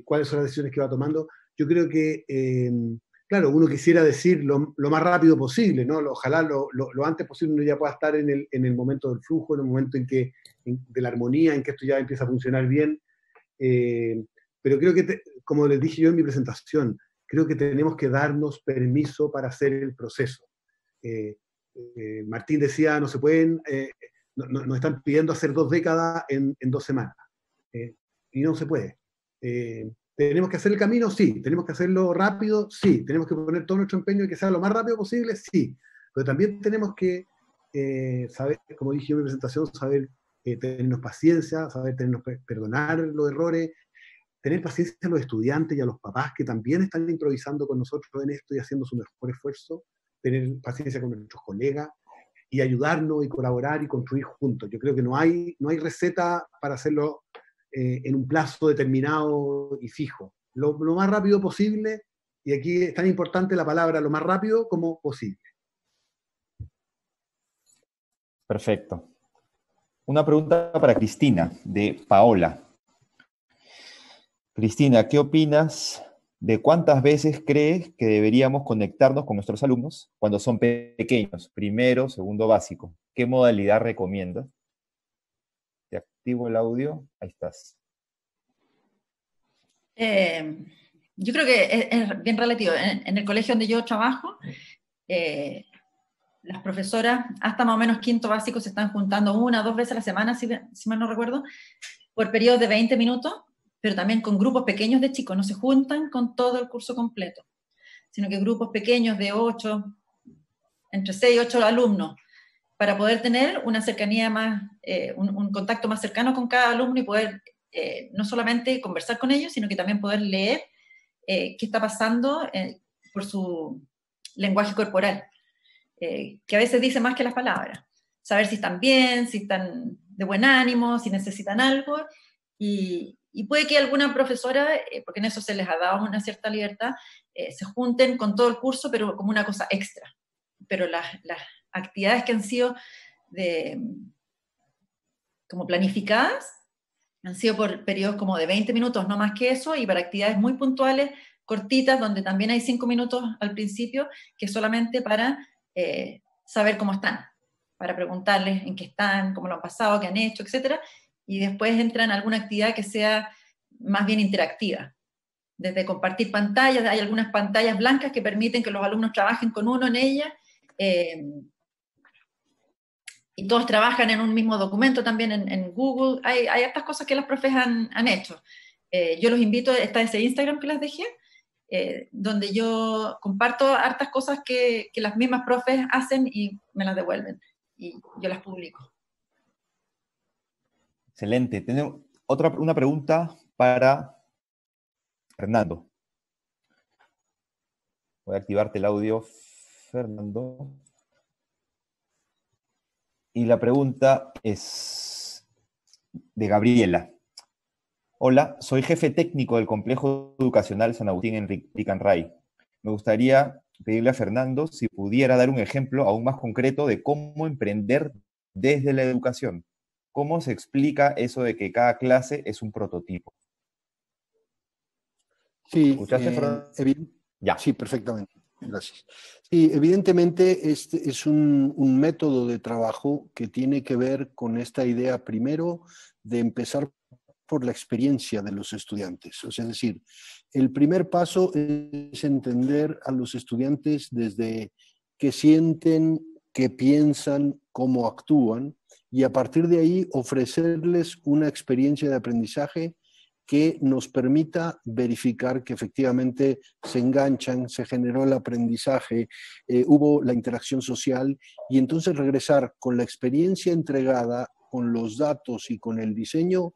cuáles son las decisiones que va tomando. Yo creo que, claro, uno quisiera decir lo más rápido posible, ¿no? Ojalá lo antes posible uno ya pueda estar en el momento del flujo, en el momento de la armonía, en que esto ya empieza a funcionar bien. Pero creo que, como les dije yo en mi presentación, creo que tenemos que darnos permiso para hacer el proceso. Martín decía, no se pueden, nos están pidiendo hacer 2 décadas en 2 semanas. Y no se puede. ¿Tenemos que hacer el camino? Sí. ¿Tenemos que hacerlo rápido? Sí. ¿Tenemos que poner todo nuestro empeño y que sea lo más rápido posible? Sí. Pero también tenemos que saber, como dije en mi presentación, saber tenernos paciencia, saber perdonar los errores, tener paciencia a los estudiantes y a los papás que también están improvisando con nosotros en esto y haciendo su mejor esfuerzo, tener paciencia con nuestros colegas y ayudarnos y colaborar y construir juntos. Yo creo que no hay receta para hacerlo en un plazo determinado y fijo. Lo más rápido posible, y aquí es tan importante la palabra lo más rápido como posible. Perfecto. Una pregunta para Cristina, de Paola. Cristina, ¿qué opinas ¿De cuántas veces crees que deberíamos conectarnos con nuestros alumnos cuando son pequeños, primero, segundo básico? ¿Qué modalidad recomiendas? Te activo el audio, ahí estás. Yo creo que es bien relativo. En el colegio donde yo trabajo, las profesoras hasta más o menos quinto básico se están juntando 1 o 2 veces a la semana, si mal no recuerdo, por periodos de 20 minutos, pero también con grupos pequeños de chicos. No se juntan con todo el curso completo, sino que grupos pequeños de 8, entre 6 y 8 alumnos, para poder tener una cercanía más, un contacto más cercano con cada alumno y poder no solamente conversar con ellos, sino que también poder leer qué está pasando por su lenguaje corporal, que a veces dice más que las palabras. Saber si están bien, si están de buen ánimo, si necesitan algo, y puede que alguna profesora, porque en eso se les ha dado una cierta libertad, se junten con todo el curso, pero como una cosa extra. Pero las actividades que han sido como planificadas han sido por periodos como de 20 minutos, no más que eso, y para actividades muy puntuales, cortitas, donde también hay 5 minutos al principio, que es solamente para saber cómo están, para preguntarles en qué están, cómo lo han pasado, qué han hecho, etc. Y después entra en alguna actividad que sea más bien interactiva. Desde compartir pantallas, hay algunas pantallas blancas que permiten que los alumnos trabajen con uno en ellas, y todos trabajan en un mismo documento también en Google. Hay estas cosas que las profes han hecho. Yo los invito, está ese Instagram que les dejé, donde yo comparto hartas cosas que las mismas profes hacen y me las devuelven, y yo las publico. Excelente. Tengo una pregunta para Fernando. Voy a activarte el audio, Fernando. Y la pregunta es de Gabriela. Hola, soy jefe técnico del Complejo Educacional San Agustín en Ricanray. Me gustaría pedirle a Fernando si pudiera dar un ejemplo aún más concreto de cómo emprender desde la educación. ¿Cómo se explica eso de que cada clase es un prototipo? Sí, ¿Escuchaste, Fernando? Ya. Sí, perfectamente. Gracias. Sí, evidentemente este es un método de trabajo que tiene que ver con esta idea primero de empezar por la experiencia de los estudiantes. O sea, es decir, el primer paso es entender a los estudiantes desde qué sienten, qué piensan, cómo actúan, y a partir de ahí ofrecerles una experiencia de aprendizaje que nos permita verificar que efectivamente se enganchan, se generó el aprendizaje, hubo la interacción social, y entonces regresar con la experiencia entregada, con los datos y con el diseño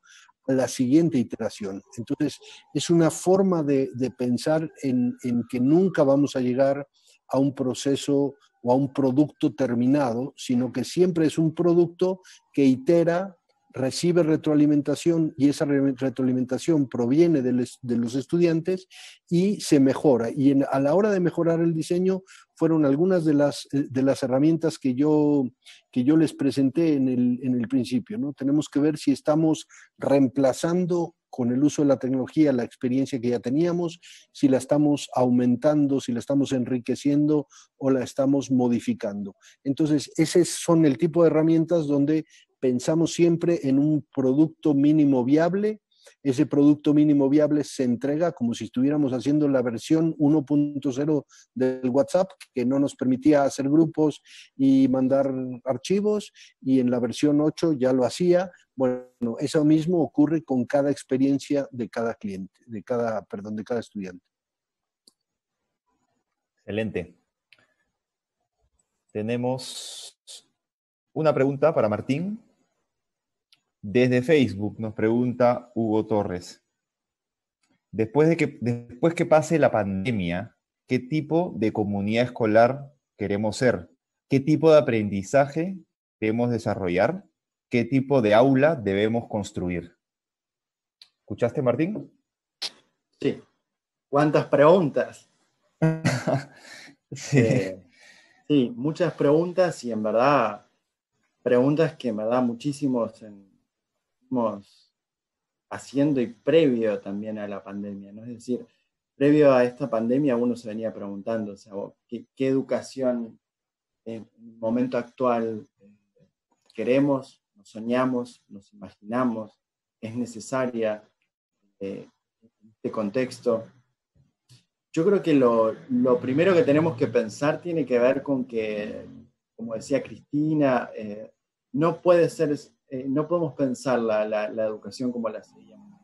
a la siguiente iteración. Entonces, es una forma de pensar en que nunca vamos a llegar a un proceso o a un producto terminado, sino que siempre es un producto que itera, recibe retroalimentación, y esa retroalimentación proviene de los estudiantes y se mejora. Y a la hora de mejorar el diseño fueron algunas de las herramientas que yo les presenté en el principio, ¿no? Tenemos que ver si estamos reemplazando con el uso de la tecnología la experiencia que ya teníamos, si la estamos aumentando, si la estamos enriqueciendo o la estamos modificando. Entonces, esos son el tipo de herramientas donde pensamos siempre en un producto mínimo viable. Ese producto mínimo viable se entrega como si estuviéramos haciendo la versión 1.0 del WhatsApp, que no nos permitía hacer grupos y mandar archivos, y en la versión 8 ya lo hacía. Bueno, eso mismo ocurre con cada experiencia de cada cliente, de cada estudiante. Excelente. Tenemos una pregunta para Martín. Desde Facebook nos pregunta Hugo Torres. Después que pase la pandemia, ¿qué tipo de comunidad escolar queremos ser? ¿Qué tipo de aprendizaje queremos desarrollar? ¿Qué tipo de aula debemos construir? ¿Escuchaste, Martín? Sí. ¿Cuántas preguntas? Sí. Sí, muchas preguntas, y en verdad, preguntas que en verdad muchísimos haciendo y previo también a la pandemia, ¿no? Es decir, previo a esta pandemia uno se venía preguntando, o sea, ¿qué educación en el momento actual queremos, nos soñamos, nos imaginamos, es necesaria en este contexto? Yo creo que lo primero que tenemos que pensar tiene que ver con que, como decía Cristina, no puede ser, no podemos pensar la educación como la seguíamos.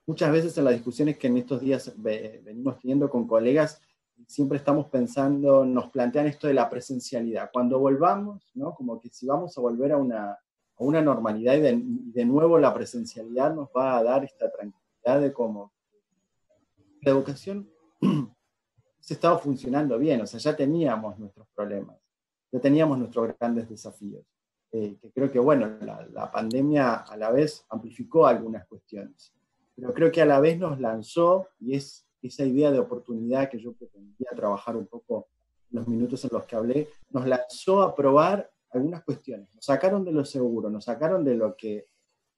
Muchas veces en las discusiones que en estos días venimos teniendo con colegas, siempre estamos pensando, nos plantean esto de la presencialidad. Cuando volvamos, ¿no? Como que si vamos a volver a una normalidad y de nuevo la presencialidad nos va a dar esta tranquilidad de como la educación se estaba funcionando bien, o sea, ya teníamos nuestros problemas, ya teníamos nuestros grandes desafíos. Que creo que, bueno, la pandemia a la vez amplificó algunas cuestiones, pero creo que a la vez nos lanzó, y es esa idea de oportunidad que yo pretendía trabajar un poco en los minutos en los que hablé, nos lanzó a probar algunas cuestiones, nos sacaron de lo seguro, nos sacaron de lo que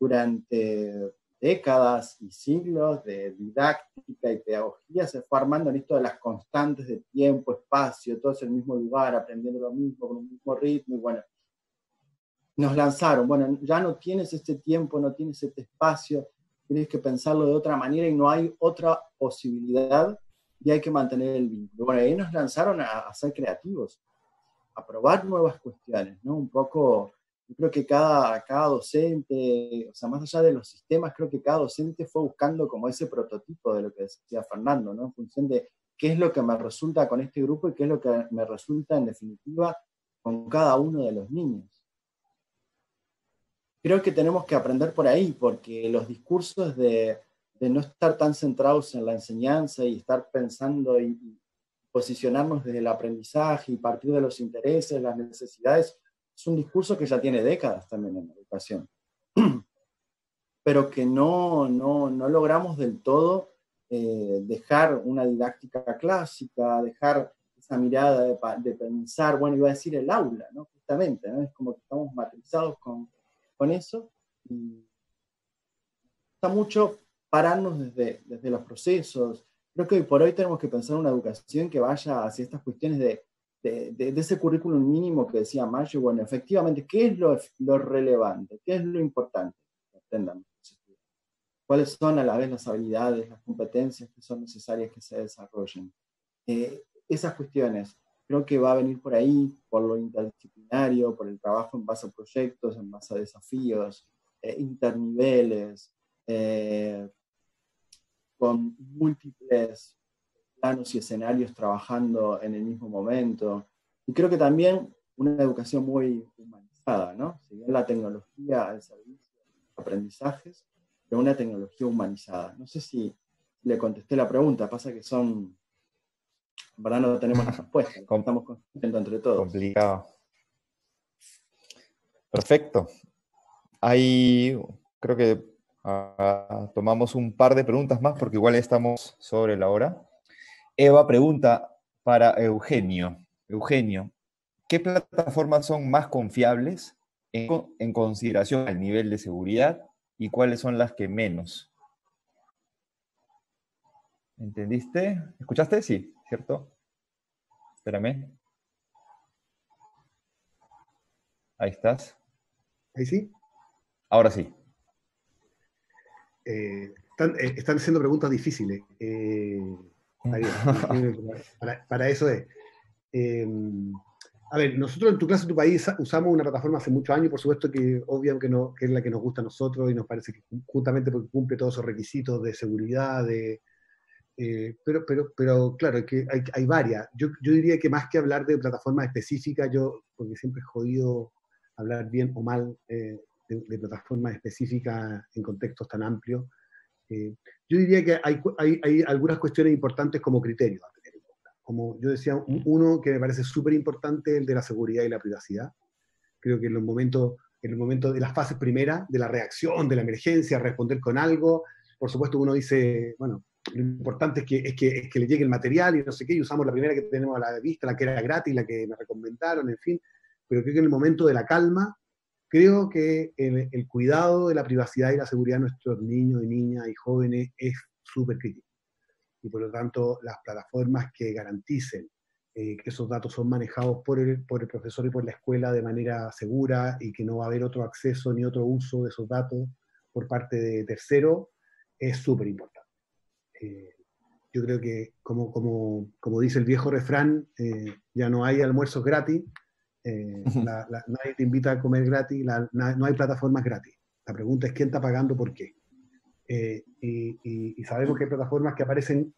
durante décadas y siglos de didáctica y pedagogía se fue armando en esto de las constantes de tiempo, espacio, todos en el mismo lugar, aprendiendo lo mismo, con un mismo ritmo, y bueno, nos lanzaron, bueno, ya no tienes este tiempo, no tienes este espacio, tienes que pensarlo de otra manera y no hay otra posibilidad y hay que mantener el vínculo. Bueno, ahí nos lanzaron a ser creativos, a probar nuevas cuestiones, ¿no? Un poco, yo creo que cada docente, o sea, más allá de los sistemas, creo que cada docente fue buscando como ese prototipo de lo que decía Fernando, ¿no? En función de qué es lo que me resulta con este grupo y qué es lo que me resulta en definitiva con cada uno de los niños. Creo que tenemos que aprender por ahí, porque los discursos de no estar tan centrados en la enseñanza y estar pensando y posicionarnos desde el aprendizaje y partir de los intereses, las necesidades, es un discurso que ya tiene décadas también en la educación, pero que no logramos del todo dejar una didáctica clásica, dejar esa mirada de pensar, bueno, iba a decir el aula, ¿no? Justamente, ¿no? Es como que estamos matrizados con eso, y está mucho pararnos desde los procesos. Creo que hoy por hoy tenemos que pensar en una educación que vaya hacia estas cuestiones de ese currículum mínimo que decía Mayo. Bueno, efectivamente, ¿qué es lo relevante? ¿Qué es lo importante que aprendan? ¿Cuáles son a la vez las habilidades, las competencias que son necesarias que se desarrollen? Esas cuestiones creo que va a venir por ahí, por lo interdisciplinario, por el trabajo en base a proyectos, en base a desafíos, interniveles, con múltiples planos y escenarios trabajando en el mismo momento. Y creo que también una educación muy humanizada, ¿no? Si bien la tecnología al servicio de aprendizajes, pero una tecnología humanizada. No sé si le contesté la pregunta, pasa que son... En verdad no tenemos la respuesta, estamos construyendo entre todos. Complicado. Perfecto. Ahí creo que tomamos un par de preguntas más porque igual estamos sobre la hora. Eva pregunta para Eugenio. Eugenio, ¿qué plataformas son más confiables en consideración al nivel de seguridad y cuáles son las que menos? ¿Entendiste? ¿Escuchaste? Sí, ¿cierto? Espérame. Ahí estás. ¿Ahí sí? Ahora sí. Están haciendo preguntas difíciles. Para eso es. A ver, nosotros en Tu Clase, Tu País usamos una plataforma hace muchos años, por supuesto que obvio que es la que nos gusta a nosotros y nos parece que justamente porque cumple todos esos requisitos de seguridad, pero claro, que hay varias. Yo diría que más que hablar de plataformas específicas, porque siempre es jodido hablar bien o mal de plataformas específicas en contextos tan amplios, yo diría que hay algunas cuestiones importantes como criterios a tener en cuenta. Como yo decía, uno que me parece súper importante, el de la seguridad y la privacidad. Creo que en los momentos de las fases primeras, de la reacción, de la emergencia, responder con algo, por supuesto uno dice, bueno, lo importante es que le llegue el material y no sé qué, y usamos la primera que tenemos a la vista, la que era gratis, la que me recomendaron, en fin, pero creo que en el momento de la calma, creo que el cuidado de la privacidad y la seguridad de nuestros niños y niñas y jóvenes es súper crítico. Y por lo tanto, las plataformas que garanticen que esos datos son manejados por el profesor y por la escuela de manera segura y que no va a haber otro acceso ni otro uso de esos datos por parte de terceros, es súper importante. Yo creo que, como dice el viejo refrán, ya no hay almuerzos gratis, nadie te invita a comer gratis, no hay plataformas gratis. La pregunta es quién está pagando por qué. Y sabemos que hay plataformas que aparecen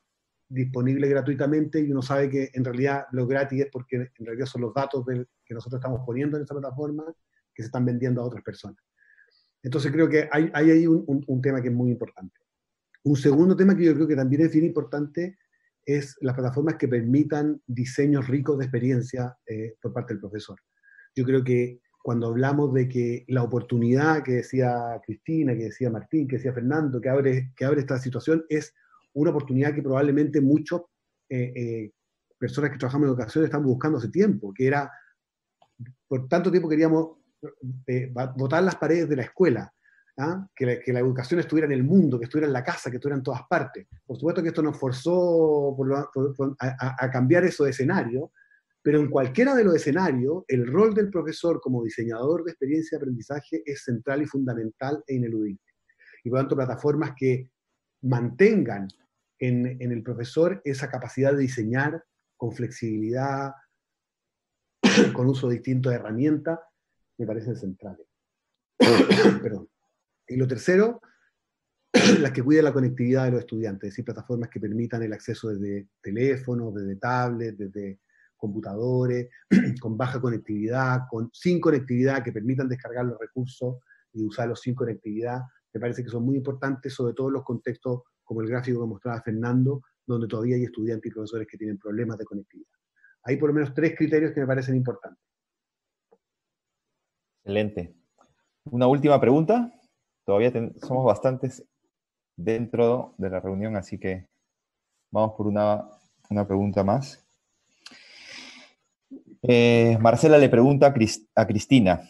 disponibles gratuitamente y uno sabe que en realidad lo gratis es porque en realidad son los datos que nosotros estamos poniendo en esa plataforma que se están vendiendo a otras personas. Entonces creo que hay ahí un tema que es muy importante. Un segundo tema que yo creo que también es bien importante es las plataformas que permitan diseños ricos de experiencia por parte del profesor. Yo creo que cuando hablamos de que la oportunidad que decía Cristina, que decía Martín, que decía Fernando, que abre esta situación, es una oportunidad que probablemente muchas personas que trabajamos en educación están buscando hace tiempo, que era, por tanto tiempo queríamos botar las paredes de la escuela, ¿ah? Que la educación estuviera en el mundo, que estuviera en la casa, que estuviera en todas partes. Por supuesto que esto nos forzó a cambiar eso de escenario, pero en cualquiera de los escenarios, el rol del profesor como diseñador de experiencia de aprendizaje es central y fundamental e ineludible. Y por lo tanto, plataformas que mantengan en el profesor esa capacidad de diseñar con flexibilidad, con uso distinto de herramientas, me parecen centrales. Perdón. Y lo tercero, las que cuiden la conectividad de los estudiantes, es decir, plataformas que permitan el acceso desde teléfonos, desde tablets, desde computadores, con baja conectividad, sin conectividad, que permitan descargar los recursos y usarlos sin conectividad. Me parece que son muy importantes, sobre todo en los contextos como el gráfico que mostraba Fernando, donde todavía hay estudiantes y profesores que tienen problemas de conectividad. Hay por lo menos 3 criterios que me parecen importantes. Excelente. Una última pregunta. Todavía somos bastantes dentro de la reunión, así que vamos por una pregunta más. Marcela le pregunta a Cristina.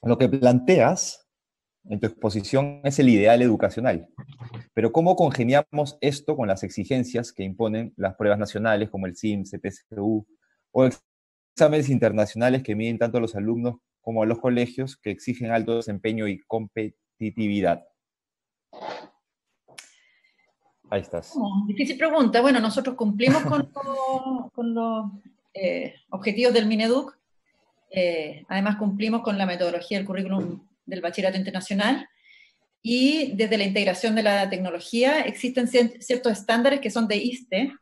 Lo que planteas en tu exposición es el ideal educacional, pero ¿cómo congeniamos esto con las exigencias que imponen las pruebas nacionales como el CIMSS, el PSU o exámenes internacionales que miden tanto a los alumnos como a los colegios que exigen alto desempeño y competitividad? Ahí estás. Difícil pregunta. Bueno, nosotros cumplimos con los objetivos del Mineduc. Además cumplimos con la metodología del currículum del Bachillerato Internacional y desde la integración de la tecnología existen ciertos estándares que son de ISTE,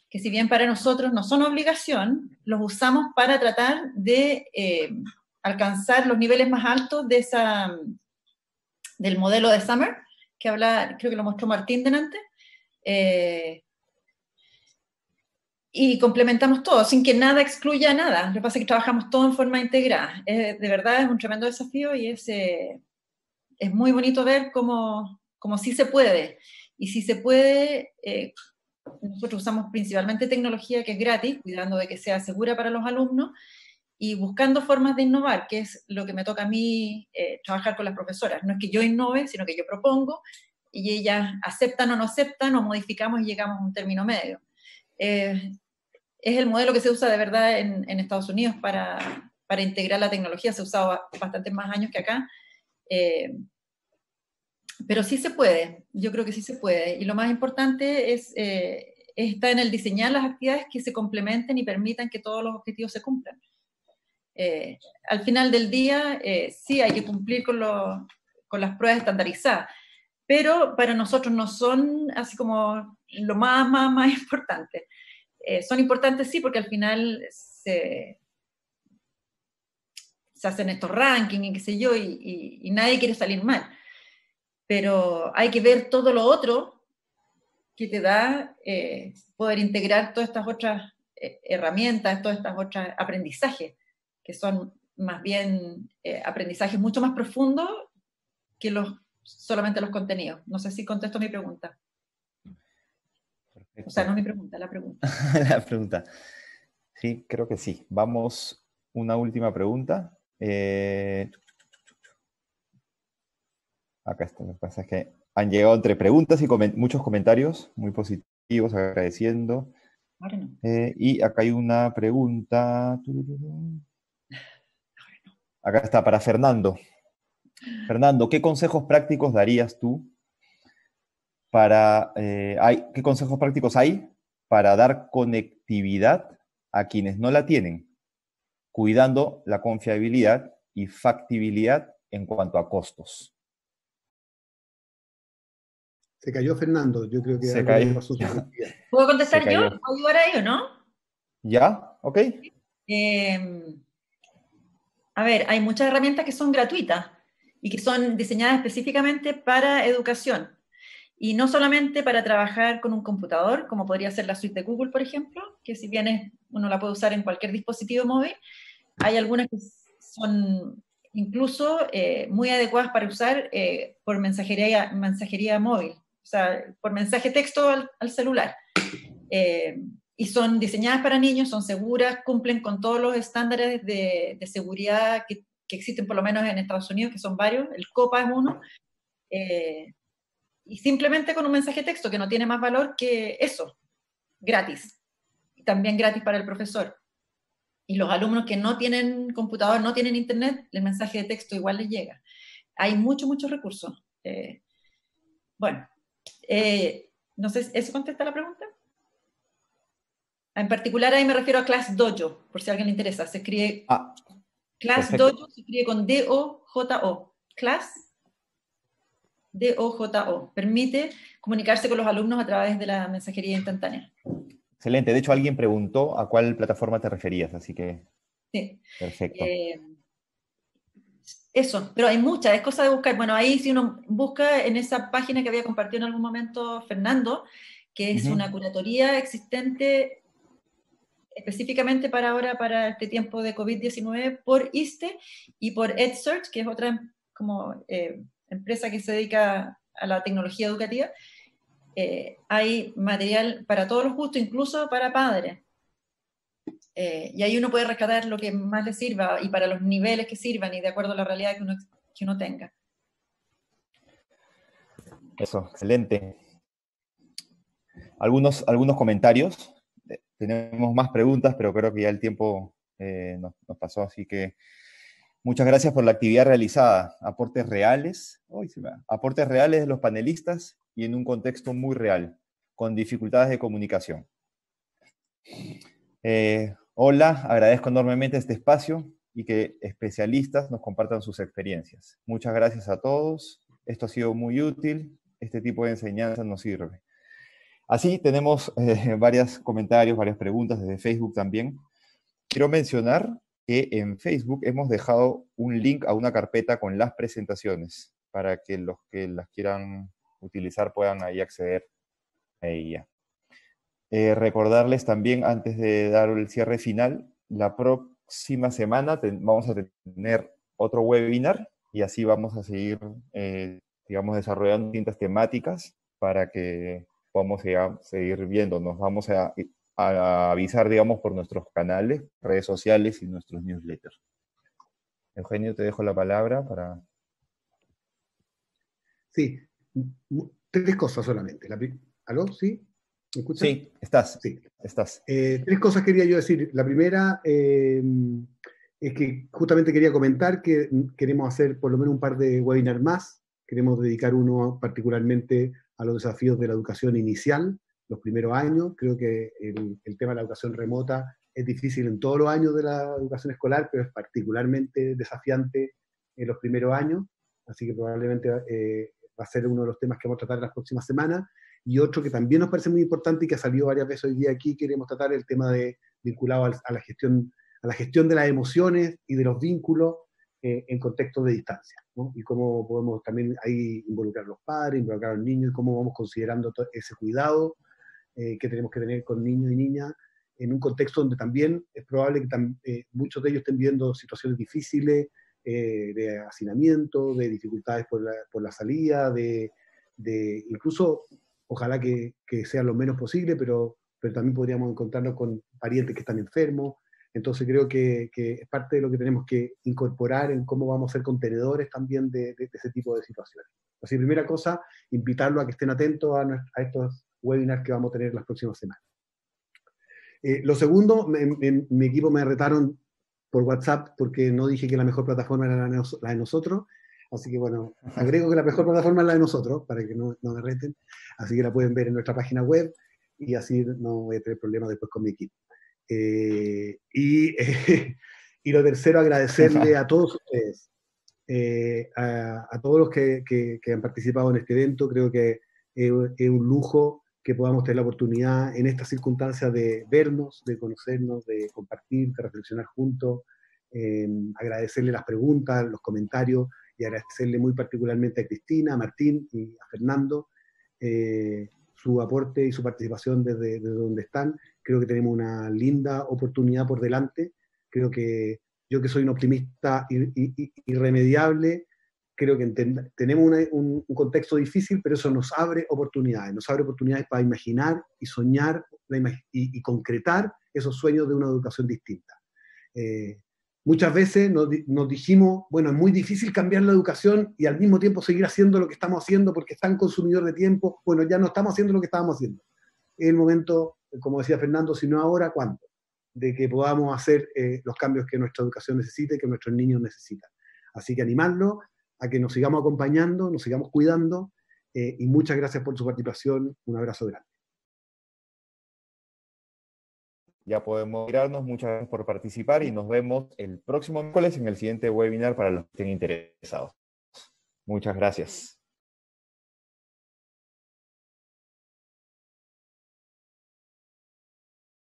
que si bien para nosotros no son obligación, los usamos para tratar de alcanzar los niveles más altos del modelo de Summer, que habla, creo que lo mostró Martín delante, y complementamos todo, sin que nada excluya nada. Lo que pasa es que trabajamos todo en forma integrada. De verdad es un tremendo desafío y es muy bonito ver cómo sí se puede. Y si se puede, nosotros usamos principalmente tecnología que es gratis, cuidando de que sea segura para los alumnos, y buscando formas de innovar, que es lo que me toca a mí trabajar con las profesoras. No es que yo innove, sino que yo propongo, y ellas aceptan o no aceptan, o modificamos y llegamos a un término medio. Es el modelo que se usa de verdad en Estados Unidos para integrar la tecnología. Se ha usado bastantes más años que acá. Pero sí se puede, yo creo que sí se puede. Y lo más importante está en el diseñar las actividades que se complementen y permitan que todos los objetivos se cumplan. Al final del día, sí hay que cumplir con las pruebas estandarizadas, pero para nosotros no son así como lo más importante. Son importantes sí, porque al final se hacen estos rankings y qué sé yo, y nadie quiere salir mal. Pero hay que ver todo lo otro que te da poder integrar todas estas otras herramientas, todas estas otras aprendizajes, que son más bien aprendizajes mucho más profundos que solamente los contenidos. No sé si contesto mi pregunta. Perfecto. O sea, no mi pregunta, la pregunta. La pregunta. Sí, creo que sí. Vamos, una última pregunta. Acá está, lo que pasa es que Han llegado entre preguntas y muchos comentarios muy positivos, agradeciendo. Ahora no. Y acá hay una pregunta. Acá está, para Fernando. Fernando, ¿qué consejos prácticos darías tú qué consejos prácticos hay para dar conectividad a quienes no la tienen, cuidando la confiabilidad y factibilidad en cuanto a costos? Se cayó Fernando, yo creo que Se algo le cayó. pasó a su conectividad. ¿Puedo contestar Se yo? cayó. ¿Puedo ayudar ahí o no? ¿Ya? ¿Ok? A ver, hay muchas herramientas que son gratuitas y que son diseñadas específicamente para educación. Y no solamente para trabajar con un computador, como podría ser la suite de Google, por ejemplo, que si bien uno la puede usar en cualquier dispositivo móvil, hay algunas que son incluso muy adecuadas para usar por mensajería móvil, o sea, por mensaje texto al celular. Y son diseñadas para niños, son seguras, cumplen con todos los estándares de seguridad que existen por lo menos en Estados Unidos, que son varios, el COPA es uno, y simplemente con un mensaje texto que no tiene más valor que eso, gratis, y también gratis para el profesor. Y los alumnos que no tienen computador, no tienen internet, el mensaje de texto igual les llega. Hay muchos recursos. Bueno, no sé, ¿eso contesta la pregunta? En particular ahí me refiero a Class Dojo, por si a alguien le interesa. Se escribe Class perfecto. Dojo, se escribe con D-O-J-O. Class D-O-J-O. Permite comunicarse con los alumnos a través de la mensajería instantánea. Excelente. De hecho, alguien preguntó a cuál plataforma te referías, así que Sí. perfecto. Eso, pero hay muchas, es cosa de buscar. Bueno, ahí si uno busca en esa página que había compartido en algún momento Fernando, que es una curatoría existente específicamente para ahora, para este tiempo de COVID-19, por ISTE y por EdSearch, que es otra como empresa que se dedica a la tecnología educativa. Hay material para todos los gustos, incluso para padres. Y ahí uno puede rescatar lo que más le sirva y para los niveles que sirvan y de acuerdo a la realidad que uno tenga. Eso, excelente. Algunos comentarios. Tenemos más preguntas, pero creo que ya el tiempo nos pasó, así que muchas gracias por la actividad realizada. Aportes reales de los panelistas y en un contexto muy real, con dificultades de comunicación. Hola, agradezco enormemente este espacio y que especialistas nos compartan sus experiencias. Muchas gracias a todos. Esto ha sido muy útil. Este tipo de enseñanza nos sirve. Así tenemos varios comentarios, varias preguntas desde Facebook también. Quiero mencionar que en Facebook hemos dejado un link a una carpeta con las presentaciones para que los que las quieran utilizar puedan ahí acceder a ella. Recordarles también, antes de dar el cierre final, la próxima semana vamos a tener otro webinar y así vamos a seguir, digamos, desarrollando distintas temáticas para que podamos seguir viéndonos. Vamos a avisar, digamos, por nuestros canales, redes sociales y nuestros newsletters. Eugenio, te dejo la palabra para... Sí, 3 cosas solamente. ¿Aló? ¿Sí? ¿Me escuchan? Sí, estás. Sí. Estás. 3 cosas quería yo decir. La primera es que justamente quería comentar que queremos hacer por lo menos un par de webinars más. Queremos dedicar uno particularmente a los desafíos de la educación inicial, los primeros años. Creo que el tema de la educación remota es difícil en todos los años de la educación escolar, pero es particularmente desafiante en los primeros años. Así que probablemente va a ser uno de los temas que vamos a tratar en las próximas semanas. Y otro que también nos parece muy importante y que ha salido varias veces hoy día aquí, queremos tratar el tema vinculado a la gestión de las emociones y de los vínculos en contextos de distancia, ¿no? Y cómo podemos también ahí involucrar a los padres, involucrar a los niños, y cómo vamos considerando ese cuidado que tenemos que tener con niños y niñas en un contexto donde también es probable que muchos de ellos estén viviendo situaciones difíciles de hacinamiento, de dificultades por la salida, de incluso, ojalá que sea lo menos posible, pero también podríamos encontrarnos con parientes que están enfermos. Entonces creo que es parte de lo que tenemos que incorporar en cómo vamos a ser contenedores también de ese tipo de situaciones. Así, primera cosa, invitarlo a que estén atentos a estos webinars que vamos a tener las próximas semanas. Lo segundo, mi equipo me retaron por WhatsApp porque no dije que la mejor plataforma era la de nosotros. Así que bueno, agrego que la mejor plataforma es la de nosotros, para que no me reten. Así que la pueden ver en nuestra página web y así no voy a tener problemas después con mi equipo. Y lo tercero, agradecerle a todos ustedes, a todos los que han participado en este evento. Creo que es un lujo que podamos tener la oportunidad en estas circunstancias de vernos, de conocernos, de compartir, de reflexionar juntos. Agradecerle las preguntas, los comentarios, y agradecerle muy particularmente a Cristina, a Martín y a Fernando su aporte y su participación desde donde están. Creo que tenemos una linda oportunidad por delante. Creo que yo, que soy un optimista irremediable, creo que tenemos un contexto difícil, pero eso nos abre oportunidades para imaginar y soñar y concretar esos sueños de una educación distinta. Muchas veces nos dijimos, bueno, es muy difícil cambiar la educación y al mismo tiempo seguir haciendo lo que estamos haciendo porque es tan consumidor de tiempo. Bueno, ya no estamos haciendo lo que estábamos haciendo. Es el momento, como decía Fernando, si no ahora, ¿cuándo? De que podamos hacer los cambios que nuestra educación necesite, que nuestros niños necesitan. Así que animarlos a que nos sigamos acompañando, nos sigamos cuidando, y muchas gracias por su participación. Un abrazo grande. Ya podemos mirarnos. Muchas gracias por participar y nos vemos el próximo miércoles en el siguiente webinar para los que estén interesados. Muchas gracias.